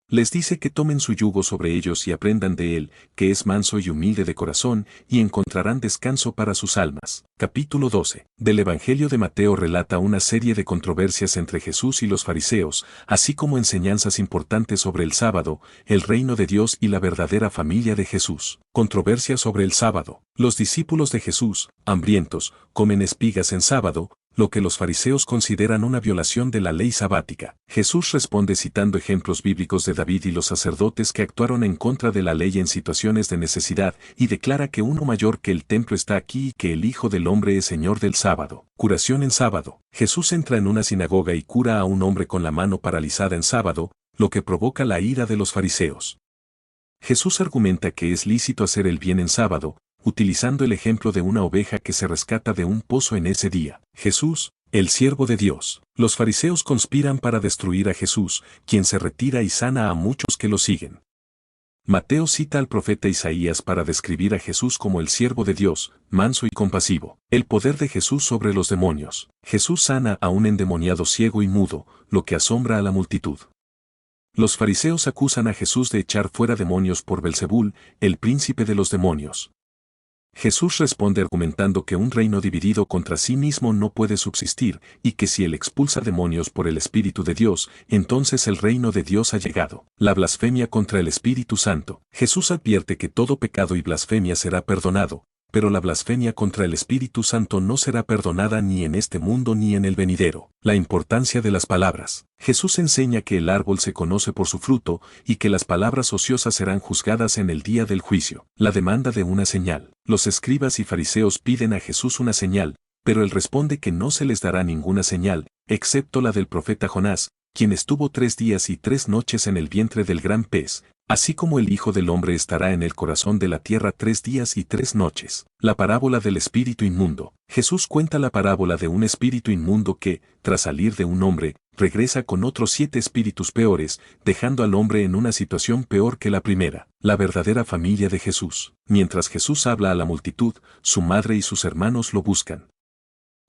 Les dice que tomen su yugo sobre ellos y aprendan de él, que es manso y humilde de corazón, y encontrarán descanso para sus almas. Capítulo 12. Del Evangelio de Mateo relata una serie de controversias entre Jesús y los fariseos, así como enseñanzas importantes sobre el sábado, el reino de Dios y la verdadera familia de Jesús. Controversia sobre el sábado. Los discípulos de Jesús, hambrientos, comen espigas en sábado, lo que los fariseos consideran una violación de la ley sabática. Jesús responde citando ejemplos bíblicos de David y los sacerdotes que actuaron en contra de la ley en situaciones de necesidad, y declara que uno mayor que el templo está aquí y que el Hijo del Hombre es Señor del sábado. Curación en sábado. Jesús entra en una sinagoga y cura a un hombre con la mano paralizada en sábado, lo que provoca la ira de los fariseos. Jesús argumenta que es lícito hacer el bien en sábado, utilizando el ejemplo de una oveja que se rescata de un pozo en ese día. Jesús, el siervo de Dios. Los fariseos conspiran para destruir a Jesús, quien se retira y sana a muchos que lo siguen. Mateo cita al profeta Isaías para describir a Jesús como el siervo de Dios, manso y compasivo. El poder de Jesús sobre los demonios. Jesús sana a un endemoniado ciego y mudo, lo que asombra a la multitud. Los fariseos acusan a Jesús de echar fuera demonios por Belzebul, el príncipe de los demonios. Jesús responde argumentando que un reino dividido contra sí mismo no puede subsistir, y que si él expulsa demonios por el Espíritu de Dios, entonces el reino de Dios ha llegado. La blasfemia contra el Espíritu Santo. Jesús advierte que todo pecado y blasfemia será perdonado, pero la blasfemia contra el Espíritu Santo no será perdonada ni en este mundo ni en el venidero. La importancia de las palabras. Jesús enseña que el árbol se conoce por su fruto, y que las palabras ociosas serán juzgadas en el día del juicio. La demanda de una señal. Los escribas y fariseos piden a Jesús una señal, pero él responde que no se les dará ninguna señal, excepto la del profeta Jonás, quien estuvo 3 días y 3 noches en el vientre del gran pez, así como el Hijo del Hombre estará en el corazón de la tierra 3 días y 3 noches. La parábola del espíritu inmundo. Jesús cuenta la parábola de un espíritu inmundo que, tras salir de un hombre, regresa con otros 7 espíritus peores, dejando al hombre en una situación peor que la primera. La verdadera familia de Jesús. Mientras Jesús habla a la multitud, su madre y sus hermanos lo buscan.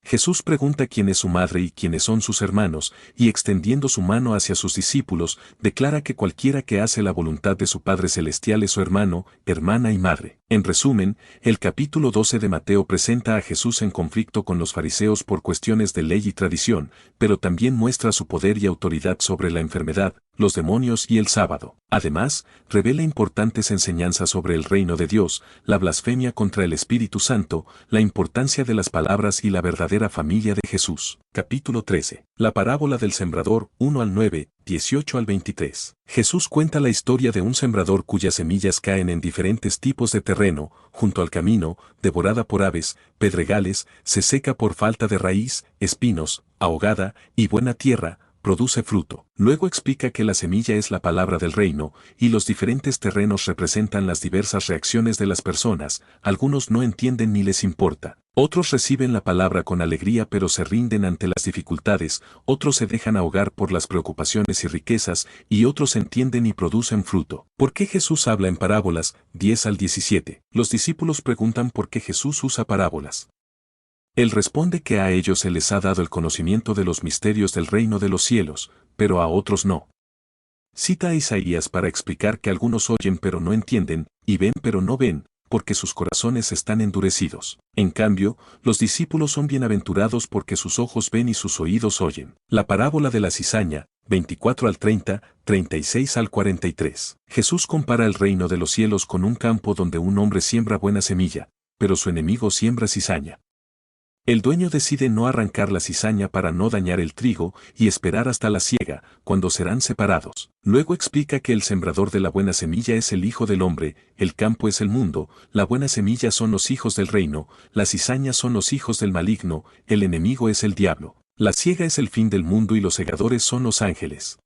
Jesús pregunta quién es su madre y quiénes son sus hermanos, y extendiendo su mano hacia sus discípulos, declara que cualquiera que hace la voluntad de su Padre Celestial es su hermano, hermana y madre. En resumen, el capítulo 12 de Mateo presenta a Jesús en conflicto con los fariseos por cuestiones de ley y tradición, pero también muestra su poder y autoridad sobre la enfermedad, los demonios y el sábado. Además, revela importantes enseñanzas sobre el reino de Dios, la blasfemia contra el Espíritu Santo, la importancia de las palabras y la verdadera familia de Jesús. capítulo 13. La parábola del sembrador, 1 al 9, 18 al 23. Jesús cuenta la historia de un sembrador cuyas semillas caen en diferentes tipos de terreno, junto al camino, devorada por aves, pedregales, se seca por falta de raíz, espinos, ahogada, y buena tierra, produce fruto. Luego explica que la semilla es la palabra del reino, y los diferentes terrenos representan las diversas reacciones de las personas, algunos no entienden ni les importa. Otros reciben la palabra con alegría pero se rinden ante las dificultades, otros se dejan ahogar por las preocupaciones y riquezas, y otros entienden y producen fruto. ¿Por qué Jesús habla en parábolas? 10 al 17. Los discípulos preguntan por qué Jesús usa parábolas. Él responde que a ellos se les ha dado el conocimiento de los misterios del reino de los cielos, pero a otros no. Cita a Isaías para explicar que algunos oyen pero no entienden, y ven pero no ven, porque sus corazones están endurecidos. En cambio, los discípulos son bienaventurados porque sus ojos ven y sus oídos oyen. La parábola de la cizaña, 24 al 30, 36 al 43. Jesús compara el reino de los cielos con un campo donde un hombre siembra buena semilla, pero su enemigo siembra cizaña. El dueño decide no arrancar la cizaña para no dañar el trigo y esperar hasta la siega, cuando serán separados. Luego explica que el sembrador de la buena semilla es el Hijo del Hombre, el campo es el mundo, la buena semilla son los hijos del reino, las cizañas son los hijos del maligno, el enemigo es el diablo. La siega es el fin del mundo y los segadores son los ángeles.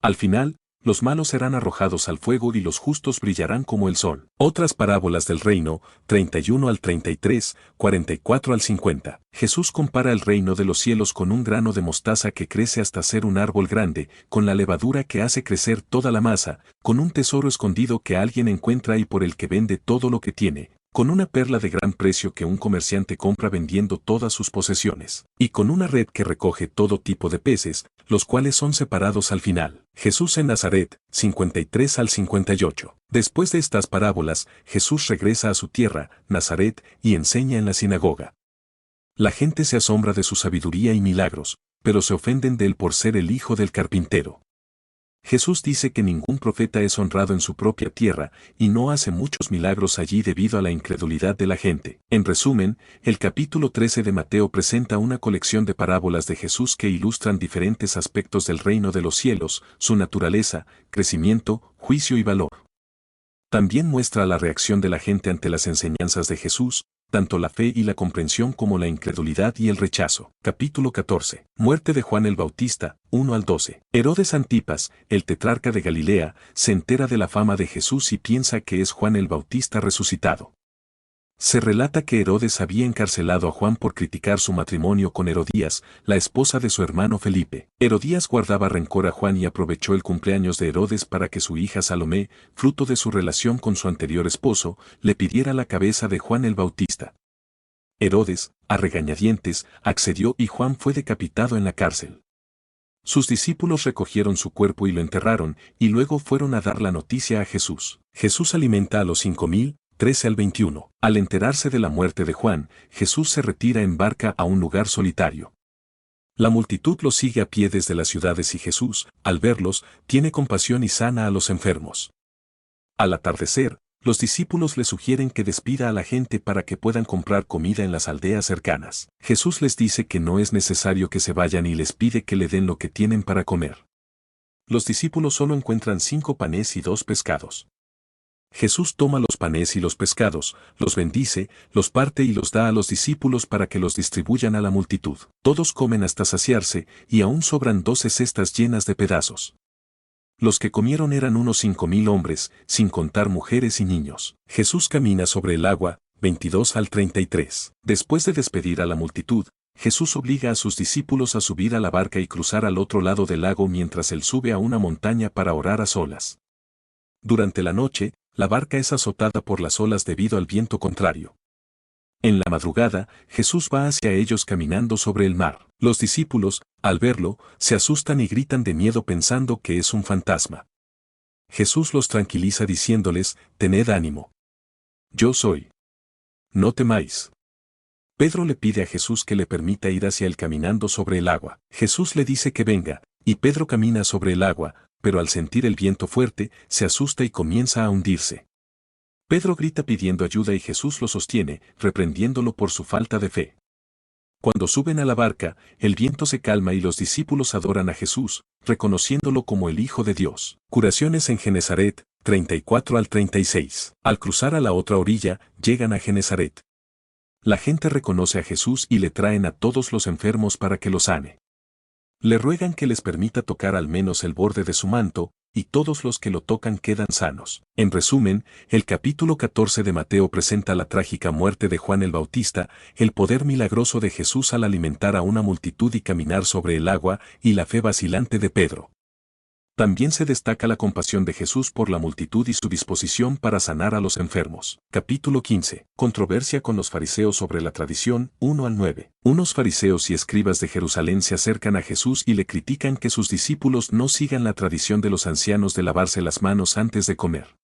Al final, los malos serán arrojados al fuego y los justos brillarán como el sol. Otras parábolas del reino, 31 al 33, 44 al 50. Jesús compara el reino de los cielos con un grano de mostaza que crece hasta ser un árbol grande, con la levadura que hace crecer toda la masa, con un tesoro escondido que alguien encuentra y por el que vende todo lo que tiene, con una perla de gran precio que un comerciante compra vendiendo todas sus posesiones, y con una red que recoge todo tipo de peces, los cuales son separados al final. Jesús en Nazaret, 53 al 58. Después de estas parábolas, Jesús regresa a su tierra, Nazaret, y enseña en la sinagoga. La gente se asombra de su sabiduría y milagros, pero se ofenden de él por ser el hijo del carpintero. Jesús dice que ningún profeta es honrado en su propia tierra y no hace muchos milagros allí debido a la incredulidad de la gente. En resumen, el capítulo 13 de Mateo presenta una colección de parábolas de Jesús que ilustran diferentes aspectos del reino de los cielos, su naturaleza, crecimiento, juicio y valor. También muestra la reacción de la gente ante las enseñanzas de Jesús, tanto la fe y la comprensión como la incredulidad y el rechazo. Capítulo 14. Muerte de Juan el Bautista, 1 al 12. Herodes Antipas, el tetrarca de Galilea, se entera de la fama de Jesús y piensa que es Juan el Bautista resucitado. Se relata que Herodes había encarcelado a Juan por criticar su matrimonio con Herodías, la esposa de su hermano Felipe. Herodías guardaba rencor a Juan y aprovechó el cumpleaños de Herodes para que su hija Salomé, fruto de su relación con su anterior esposo, le pidiera la cabeza de Juan el Bautista. Herodes, a regañadientes, accedió y Juan fue decapitado en la cárcel. Sus discípulos recogieron su cuerpo y lo enterraron, y luego fueron a dar la noticia a Jesús. Jesús alimenta a los 5,000, 13 al 21. Al enterarse de la muerte de Juan, Jesús se retira en barca a un lugar solitario. La multitud lo sigue a pie desde las ciudades y Jesús, al verlos, tiene compasión y sana a los enfermos. Al atardecer, los discípulos le sugieren que despida a la gente para que puedan comprar comida en las aldeas cercanas. Jesús les dice que no es necesario que se vayan y les pide que le den lo que tienen para comer. Los discípulos solo encuentran 5 panes y 2 pescados. Jesús toma los panes y los pescados, los bendice, los parte y los da a los discípulos para que los distribuyan a la multitud. Todos comen hasta saciarse, y aún sobran 12 cestas llenas de pedazos. Los que comieron eran unos 5,000 hombres, sin contar mujeres y niños. Jesús camina sobre el agua, 22 al 33. Después de despedir a la multitud, Jesús obliga a sus discípulos a subir a la barca y cruzar al otro lado del lago mientras él sube a una montaña para orar a solas. Durante la noche, la barca es azotada por las olas debido al viento contrario. En la madrugada, Jesús va hacia ellos caminando sobre el mar. Los discípulos, al verlo, se asustan y gritan de miedo pensando que es un fantasma. Jesús los tranquiliza diciéndoles, «Tened ánimo. Yo soy. No temáis». Pedro le pide a Jesús que le permita ir hacia él caminando sobre el agua. Jesús le dice que venga, y Pedro camina sobre el agua, pero al sentir el viento fuerte, se asusta y comienza a hundirse. Pedro grita pidiendo ayuda y Jesús lo sostiene, reprendiéndolo por su falta de fe. Cuando suben a la barca, el viento se calma y los discípulos adoran a Jesús, reconociéndolo como el Hijo de Dios. Curaciones en Genezaret, 34 al 36. Al cruzar a la otra orilla, llegan a Genezaret. La gente reconoce a Jesús y le traen a todos los enfermos para que los sane. Le ruegan que les permita tocar al menos el borde de su manto, y todos los que lo tocan quedan sanos. En resumen, el capítulo 14 de Mateo presenta la trágica muerte de Juan el Bautista, el poder milagroso de Jesús al alimentar a una multitud y caminar sobre el agua, y la fe vacilante de Pedro. También se destaca la compasión de Jesús por la multitud y su disposición para sanar a los enfermos. Capítulo 15. Controversia con los fariseos sobre la tradición, 1 al 9. Unos fariseos y escribas de Jerusalén se acercan a Jesús y le critican que sus discípulos no sigan la tradición de los ancianos de lavarse las manos antes de comer.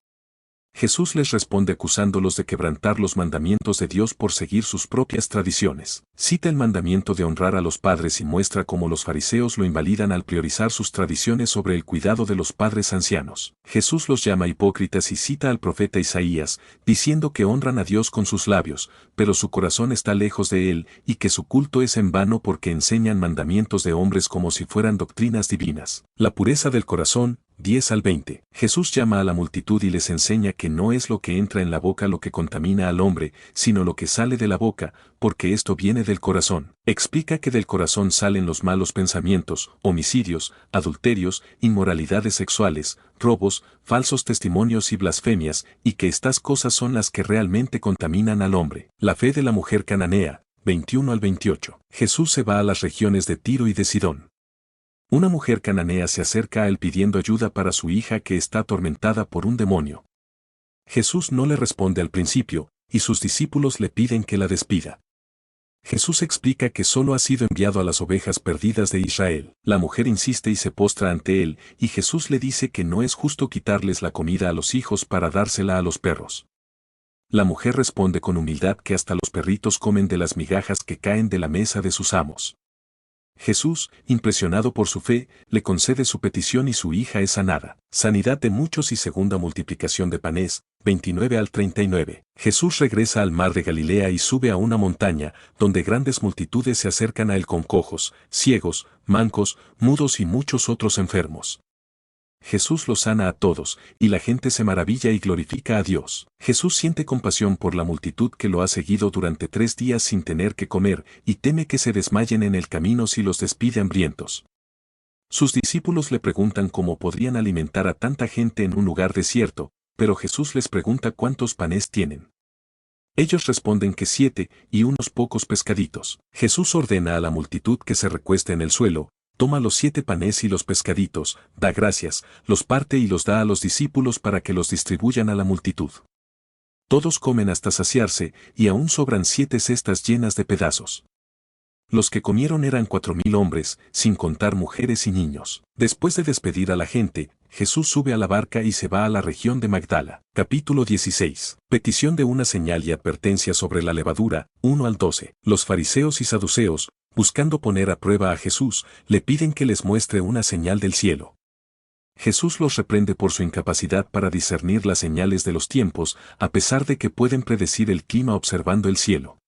Jesús les responde acusándolos de quebrantar los mandamientos de Dios por seguir sus propias tradiciones. Cita el mandamiento de honrar a los padres y muestra cómo los fariseos lo invalidan al priorizar sus tradiciones sobre el cuidado de los padres ancianos. Jesús los llama hipócritas y cita al profeta Isaías, diciendo que honran a Dios con sus labios, pero su corazón está lejos de él y que su culto es en vano porque enseñan mandamientos de hombres como si fueran doctrinas divinas. La pureza del corazón, 10 al 20. Jesús llama a la multitud y les enseña que no es lo que entra en la boca lo que contamina al hombre, sino lo que sale de la boca, porque esto viene del corazón. Explica que del corazón salen los malos pensamientos, homicidios, adulterios, inmoralidades sexuales, robos, falsos testimonios y blasfemias, y que estas cosas son las que realmente contaminan al hombre. La fe de la mujer cananea, 21 al 28. Jesús se va a las regiones de Tiro y de Sidón. Una mujer cananea se acerca a él pidiendo ayuda para su hija que está atormentada por un demonio. Jesús no le responde al principio, y sus discípulos le piden que la despida. Jesús explica que solo ha sido enviado a las ovejas perdidas de Israel. La mujer insiste y se postra ante él, y Jesús le dice que no es justo quitarles la comida a los hijos para dársela a los perros. La mujer responde con humildad que hasta los perritos comen de las migajas que caen de la mesa de sus amos. Jesús, impresionado por su fe, le concede su petición y su hija es sanada. Sanidad de muchos y segunda multiplicación de panes, 29 al 39. Jesús regresa al mar de Galilea y sube a una montaña, donde grandes multitudes se acercan a él con cojos, ciegos, mancos, mudos y muchos otros enfermos. Jesús los sana a todos, y la gente se maravilla y glorifica a Dios. Jesús siente compasión por la multitud que lo ha seguido durante 3 días sin tener que comer, y teme que se desmayen en el camino si los despide hambrientos. Sus discípulos le preguntan cómo podrían alimentar a tanta gente en un lugar desierto, pero Jesús les pregunta cuántos panes tienen. Ellos responden que 7, y unos pocos pescaditos. Jesús ordena a la multitud que se recueste en el suelo, toma los 7 panes y los pescaditos, da gracias, los parte y los da a los discípulos para que los distribuyan a la multitud. Todos comen hasta saciarse, y aún sobran 7 cestas llenas de pedazos. Los que comieron eran 4,000 hombres, sin contar mujeres y niños. Después de despedir a la gente, Jesús sube a la barca y se va a la región de Magdala. Capítulo 16. Petición de una señal y advertencia sobre la levadura, 1 al 12. Los fariseos y saduceos, buscando poner a prueba a Jesús, le piden que les muestre una señal del cielo. Jesús los reprende por su incapacidad para discernir las señales de los tiempos, a pesar de que pueden predecir el clima observando el cielo.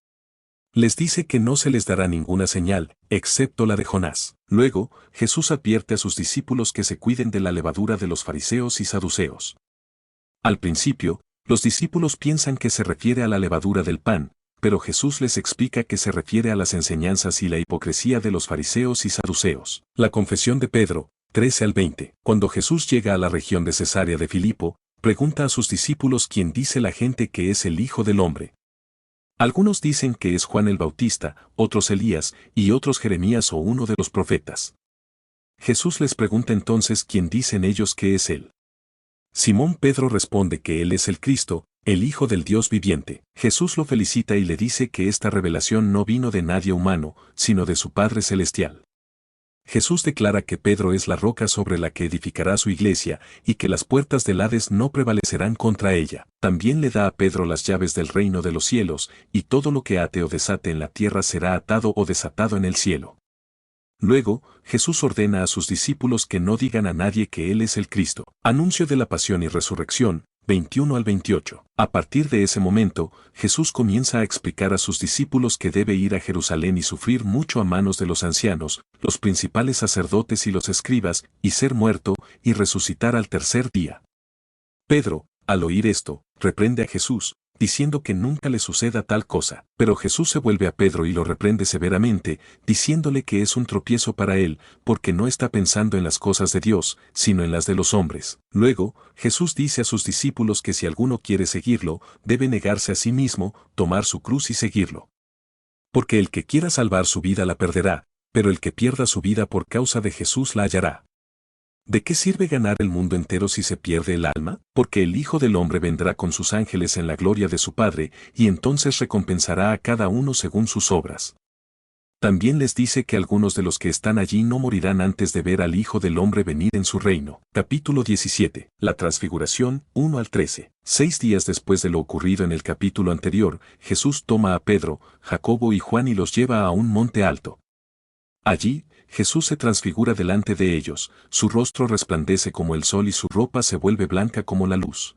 Les dice que no se les dará ninguna señal, excepto la de Jonás. Luego, Jesús advierte a sus discípulos que se cuiden de la levadura de los fariseos y saduceos. Al principio, los discípulos piensan que se refiere a la levadura del pan, pero Jesús les explica que se refiere a las enseñanzas y la hipocresía de los fariseos y saduceos. La confesión de Pedro, 13 al 20. Cuando Jesús llega a la región de Cesarea de Filipo, pregunta a sus discípulos quién dice la gente que es el Hijo del Hombre. Algunos dicen que es Juan el Bautista, otros Elías, y otros Jeremías o uno de los profetas. Jesús les pregunta entonces quién dicen ellos que es él. Simón Pedro responde que él es el Cristo, el Hijo del Dios viviente. Jesús lo felicita y le dice que esta revelación no vino de nadie humano, sino de su Padre Celestial. Jesús declara que Pedro es la roca sobre la que edificará su iglesia, y que las puertas del Hades no prevalecerán contra ella. También le da a Pedro las llaves del reino de los cielos, y todo lo que ate o desate en la tierra será atado o desatado en el cielo. Luego, Jesús ordena a sus discípulos que no digan a nadie que Él es el Cristo. Anuncio de la pasión y resurrección, 21 al 28. A partir de ese momento, Jesús comienza a explicar a sus discípulos que debe ir a Jerusalén y sufrir mucho a manos de los ancianos, los principales sacerdotes y los escribas, y ser muerto, y resucitar al tercer día. Pedro, al oír esto, reprende a Jesús, diciendo que nunca le suceda tal cosa. Pero Jesús se vuelve a Pedro y lo reprende severamente, diciéndole que es un tropiezo para él, porque no está pensando en las cosas de Dios, sino en las de los hombres. Luego, Jesús dice a sus discípulos que si alguno quiere seguirlo, debe negarse a sí mismo, tomar su cruz y seguirlo. Porque el que quiera salvar su vida la perderá, pero el que pierda su vida por causa de Jesús la hallará. ¿De qué sirve ganar el mundo entero si se pierde el alma? Porque el Hijo del Hombre vendrá con sus ángeles en la gloria de su Padre, y entonces recompensará a cada uno según sus obras. También les dice que algunos de los que están allí no morirán antes de ver al Hijo del Hombre venir en su reino. Capítulo 17. La Transfiguración, 1 al 13. 6 días después de lo ocurrido en el capítulo anterior, Jesús toma a Pedro, Jacobo y Juan y los lleva a un monte alto. Allí, Jesús se transfigura delante de ellos, su rostro resplandece como el sol y su ropa se vuelve blanca como la luz.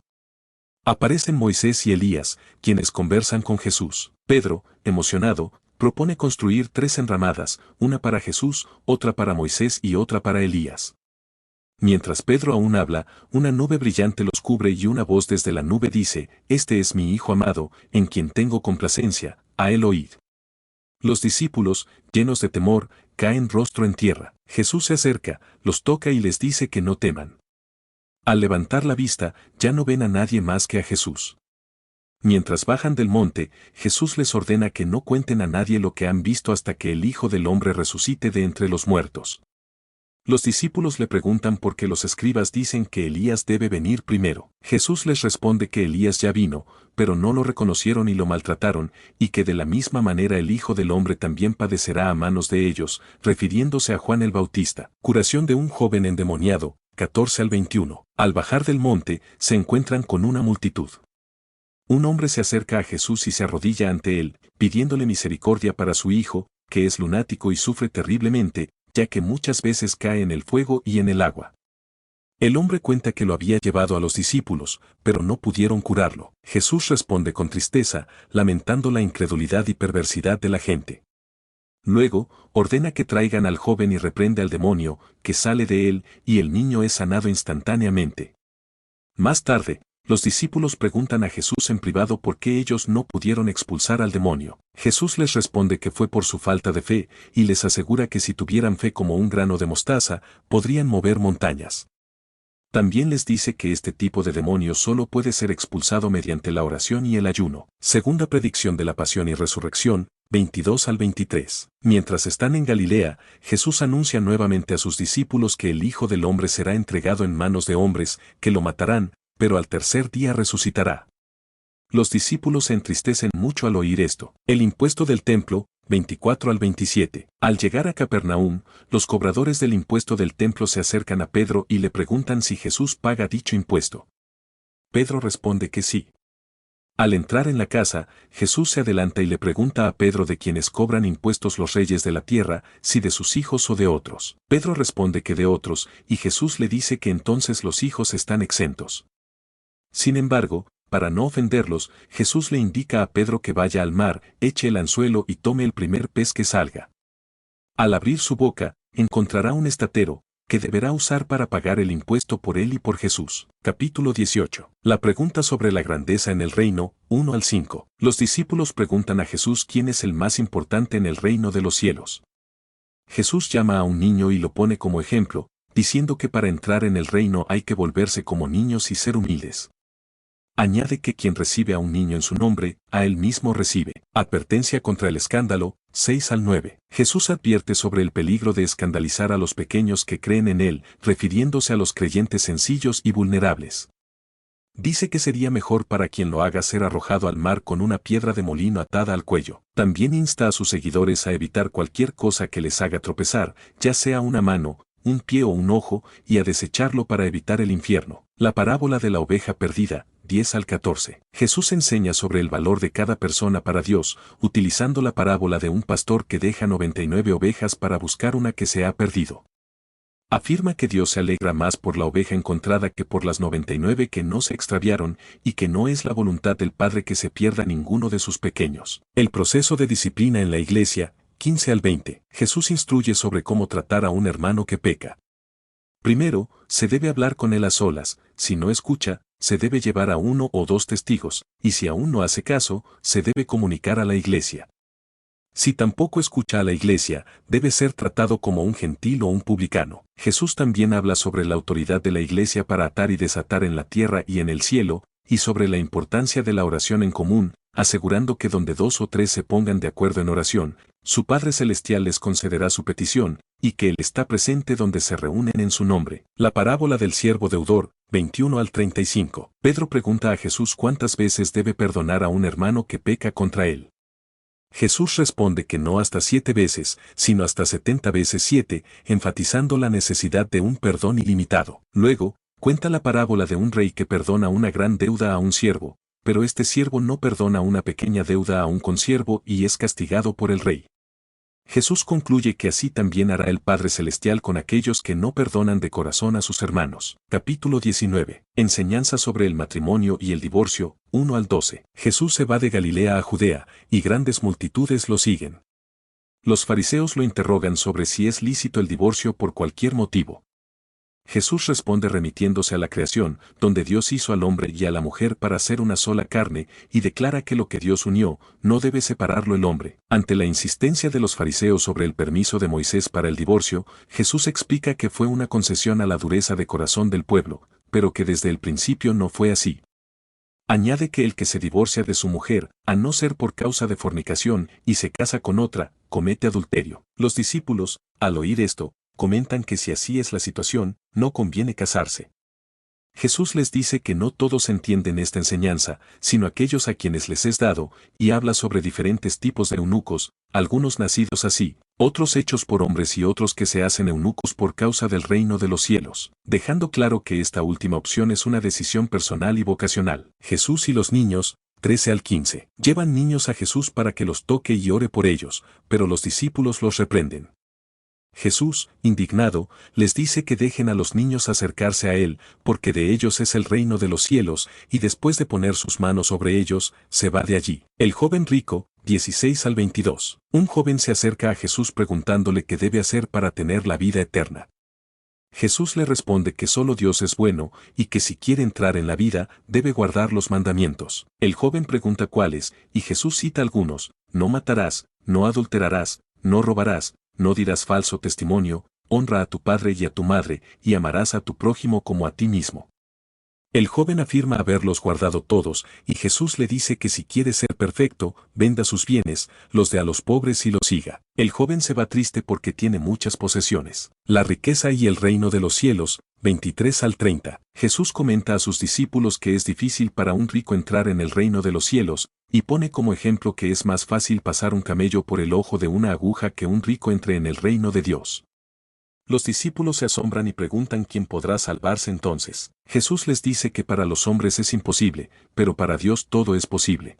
Aparecen Moisés y Elías, quienes conversan con Jesús. Pedro, emocionado, propone construir 3 enramadas, una para Jesús, otra para Moisés y otra para Elías. Mientras Pedro aún habla, una nube brillante los cubre y una voz desde la nube dice: «Este es mi Hijo amado, en quien tengo complacencia, a él oíd». Los discípulos, llenos de temor, caen rostro en tierra. Jesús se acerca, los toca y les dice que no teman. Al levantar la vista, ya no ven a nadie más que a Jesús. Mientras bajan del monte, Jesús les ordena que no cuenten a nadie lo que han visto hasta que el Hijo del Hombre resucite de entre los muertos. Los discípulos le preguntan por qué los escribas dicen que Elías debe venir primero. Jesús les responde que Elías ya vino, pero no lo reconocieron y lo maltrataron, y que de la misma manera el Hijo del Hombre también padecerá a manos de ellos, refiriéndose a Juan el Bautista. Curación de un joven endemoniado, 14 al 21. Al bajar del monte, se encuentran con una multitud. Un hombre se acerca a Jesús y se arrodilla ante él, pidiéndole misericordia para su hijo, que es lunático y sufre terriblemente, ya que muchas veces cae en el fuego y en el agua. El hombre cuenta que lo había llevado a los discípulos, pero no pudieron curarlo. Jesús responde con tristeza, lamentando la incredulidad y perversidad de la gente. Luego, ordena que traigan al joven y reprende al demonio, que sale de él, y el niño es sanado instantáneamente. Más tarde, los discípulos preguntan a Jesús en privado por qué ellos no pudieron expulsar al demonio. Jesús les responde que fue por su falta de fe, y les asegura que si tuvieran fe como un grano de mostaza, podrían mover montañas. También les dice que este tipo de demonio solo puede ser expulsado mediante la oración y el ayuno. Segunda predicción de la pasión y resurrección, 22 al 23. Mientras están en Galilea, Jesús anuncia nuevamente a sus discípulos que el Hijo del Hombre será entregado en manos de hombres, que lo matarán, pero al tercer día resucitará. Los discípulos se entristecen mucho al oír esto. El impuesto del templo, 24 al 27. Al llegar a Capernaum, los cobradores del impuesto del templo se acercan a Pedro y le preguntan si Jesús paga dicho impuesto. Pedro responde que sí. Al entrar en la casa, Jesús se adelanta y le pregunta a Pedro de quienes cobran impuestos los reyes de la tierra, si de sus hijos o de otros. Pedro responde que de otros, y Jesús le dice que entonces los hijos están exentos. Sin embargo, para no ofenderlos, Jesús le indica a Pedro que vaya al mar, eche el anzuelo y tome el primer pez que salga. Al abrir su boca, encontrará un estatero, que deberá usar para pagar el impuesto por él y por Jesús. Capítulo 18. La pregunta sobre la grandeza en el reino, 1 al 5. Los discípulos preguntan a Jesús quién es el más importante en el reino de los cielos. Jesús llama a un niño y lo pone como ejemplo, diciendo que para entrar en el reino hay que volverse como niños y ser humildes. Añade que quien recibe a un niño en su nombre, a él mismo recibe. Advertencia contra el escándalo, 6 al 9. Jesús advierte sobre el peligro de escandalizar a los pequeños que creen en él, refiriéndose a los creyentes sencillos y vulnerables. Dice que sería mejor para quien lo haga ser arrojado al mar con una piedra de molino atada al cuello. También insta a sus seguidores a evitar cualquier cosa que les haga tropezar, ya sea una mano, un pie o un ojo, y a desecharlo para evitar el infierno. La parábola de la oveja perdida, 10 al 14. Jesús enseña sobre el valor de cada persona para Dios, utilizando la parábola de un pastor que deja 99 ovejas para buscar una que se ha perdido. Afirma que Dios se alegra más por la oveja encontrada que por las 99 que no se extraviaron, y que no es la voluntad del Padre que se pierda ninguno de sus pequeños. El proceso de disciplina en la Iglesia, 15 al 20. Jesús instruye sobre cómo tratar a un hermano que peca. Primero, se debe hablar con él a solas. Si no escucha, se debe llevar a 1 o 2 testigos, y si aún no hace caso, se debe comunicar a la Iglesia. Si tampoco escucha a la Iglesia, debe ser tratado como un gentil o un publicano. Jesús también habla sobre la autoridad de la Iglesia para atar y desatar en la tierra y en el cielo, y sobre la importancia de la oración en común, asegurando que donde 2 o 3 se pongan de acuerdo en oración, su Padre Celestial les concederá su petición, y que Él está presente donde se reúnen en su nombre. La parábola del siervo deudor, 21 al 35. Pedro pregunta a Jesús cuántas veces debe perdonar a un hermano que peca contra él. Jesús responde que no hasta 7 veces, sino hasta 70 veces 7, enfatizando la necesidad de un perdón ilimitado. Luego, cuenta la parábola de un rey que perdona una gran deuda a un siervo, pero este siervo no perdona una pequeña deuda a un consiervo y es castigado por el rey. Jesús concluye que así también hará el Padre Celestial con aquellos que no perdonan de corazón a sus hermanos. Capítulo 19. Enseñanza sobre el matrimonio y el divorcio, 1 al 12. Jesús se va de Galilea a Judea, y grandes multitudes lo siguen. Los fariseos lo interrogan sobre si es lícito el divorcio por cualquier motivo. Jesús responde remitiéndose a la creación, donde Dios hizo al hombre y a la mujer para ser una sola carne, y declara que lo que Dios unió, no debe separarlo el hombre. Ante la insistencia de los fariseos sobre el permiso de Moisés para el divorcio, Jesús explica que fue una concesión a la dureza de corazón del pueblo, pero que desde el principio no fue así. Añade que el que se divorcia de su mujer, a no ser por causa de fornicación, y se casa con otra, comete adulterio. Los discípulos, al oír esto, comentan que si así es la situación, no conviene casarse. Jesús les dice que no todos entienden esta enseñanza, sino aquellos a quienes les es dado, y habla sobre diferentes tipos de eunucos, algunos nacidos así, otros hechos por hombres y otros que se hacen eunucos por causa del reino de los cielos, dejando claro que esta última opción es una decisión personal y vocacional. Jesús y los niños, 13 al 15. Llevan niños a Jesús para que los toque y ore por ellos, pero los discípulos los reprenden. Jesús, indignado, les dice que dejen a los niños acercarse a Él, porque de ellos es el reino de los cielos, y después de poner sus manos sobre ellos, se va de allí. El joven rico, 16 al 22. Un joven se acerca a Jesús preguntándole qué debe hacer para tener la vida eterna. Jesús le responde que solo Dios es bueno, y que si quiere entrar en la vida, debe guardar los mandamientos. El joven pregunta cuáles, y Jesús cita algunos: no matarás, no adulterarás, no robarás, no dirás falso testimonio, honra a tu padre y a tu madre, y amarás a tu prójimo como a ti mismo. El joven afirma haberlos guardado todos, y Jesús le dice que si quiere ser perfecto, venda sus bienes, los dé a los pobres y lo siga. El joven se va triste porque tiene muchas posesiones. La riqueza y el reino de los cielos, 23 al 30. Jesús comenta a sus discípulos que es difícil para un rico entrar en el reino de los cielos, y pone como ejemplo que es más fácil pasar un camello por el ojo de una aguja que un rico entre en el reino de Dios. Los discípulos se asombran y preguntan quién podrá salvarse entonces. Jesús les dice que para los hombres es imposible, pero para Dios todo es posible.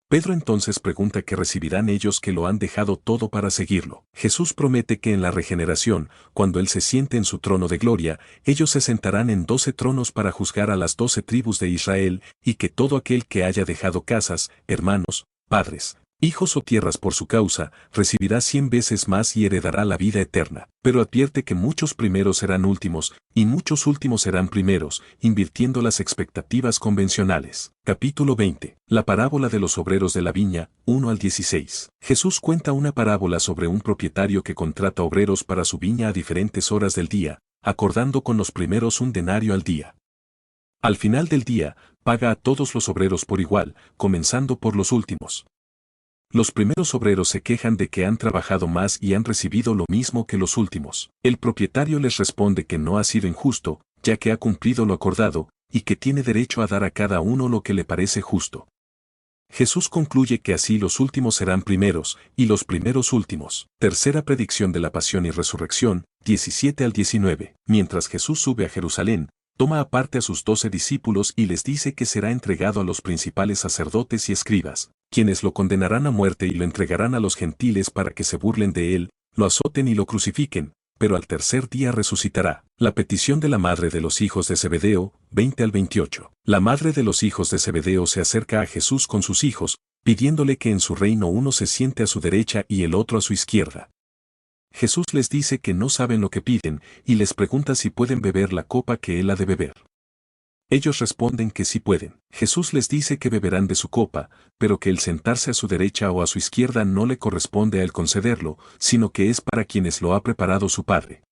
Pedro entonces pregunta qué recibirán ellos que lo han dejado todo para seguirlo. Jesús promete que en la regeneración, cuando Él se siente en su trono de gloria, ellos se sentarán en 12 tronos para juzgar a las 12 tribus de Israel, y que todo aquel que haya dejado casas, hermanos, padres, hijos o tierras por su causa, recibirá 100 veces más y heredará la vida eterna. Pero advierte que muchos primeros serán últimos, y muchos últimos serán primeros, invirtiendo las expectativas convencionales. Capítulo 20. La parábola de los obreros de la viña, 1 al 16. Jesús cuenta una parábola sobre un propietario que contrata obreros para su viña a diferentes horas del día, acordando con los primeros un denario al día. Al final del día, paga a todos los obreros por igual, comenzando por los últimos. Los primeros obreros se quejan de que han trabajado más y han recibido lo mismo que los últimos. El propietario les responde que no ha sido injusto, ya que ha cumplido lo acordado, y que tiene derecho a dar a cada uno lo que le parece justo. Jesús concluye que así los últimos serán primeros, y los primeros últimos. Tercera predicción de la pasión y resurrección, 17 al 19. Mientras Jesús sube a Jerusalén, toma aparte a sus 12 discípulos y les dice que será entregado a los principales sacerdotes y escribas, quienes lo condenarán a muerte y lo entregarán a los gentiles para que se burlen de él, lo azoten y lo crucifiquen, pero al tercer día resucitará. La petición de la madre de los hijos de Zebedeo, 20 al 28. La madre de los hijos de Zebedeo se acerca a Jesús con sus hijos, pidiéndole que en su reino uno se siente a su derecha y el otro a su izquierda. Jesús les dice que no saben lo que piden, y les pregunta si pueden beber la copa que él ha de beber. Ellos responden que sí pueden. Jesús les dice que beberán de su copa, pero que el sentarse a su derecha o a su izquierda no le corresponde a él concederlo, sino que es para quienes lo ha preparado su Padre.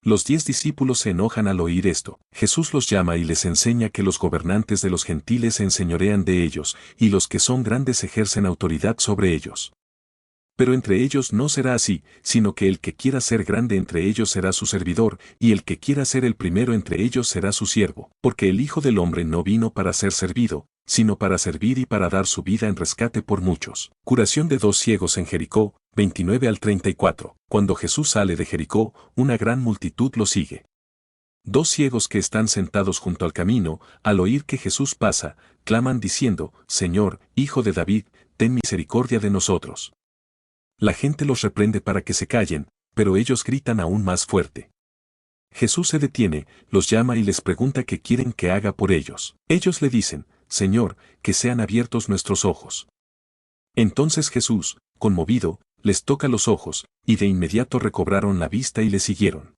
Los 10 discípulos se enojan al oír esto. Jesús los llama y les enseña que los gobernantes de los gentiles se enseñorean de ellos, y los que son grandes ejercen autoridad sobre ellos. Pero entre ellos no será así, sino que el que quiera ser grande entre ellos será su servidor, y el que quiera ser el primero entre ellos será su siervo, porque el Hijo del Hombre no vino para ser servido, sino para servir y para dar su vida en rescate por muchos. Curación de 2 ciegos en Jericó, 29 al 34. Cuando Jesús sale de Jericó, una gran multitud lo sigue. 2 ciegos que están sentados junto al camino, al oír que Jesús pasa, claman diciendo, Señor, Hijo de David, ten misericordia de nosotros. La gente los reprende para que se callen, pero ellos gritan aún más fuerte. Jesús se detiene, los llama y les pregunta qué quieren que haga por ellos. Ellos le dicen, Señor, que sean abiertos nuestros ojos. Entonces Jesús, conmovido, les toca los ojos, y de inmediato recobraron la vista y le siguieron.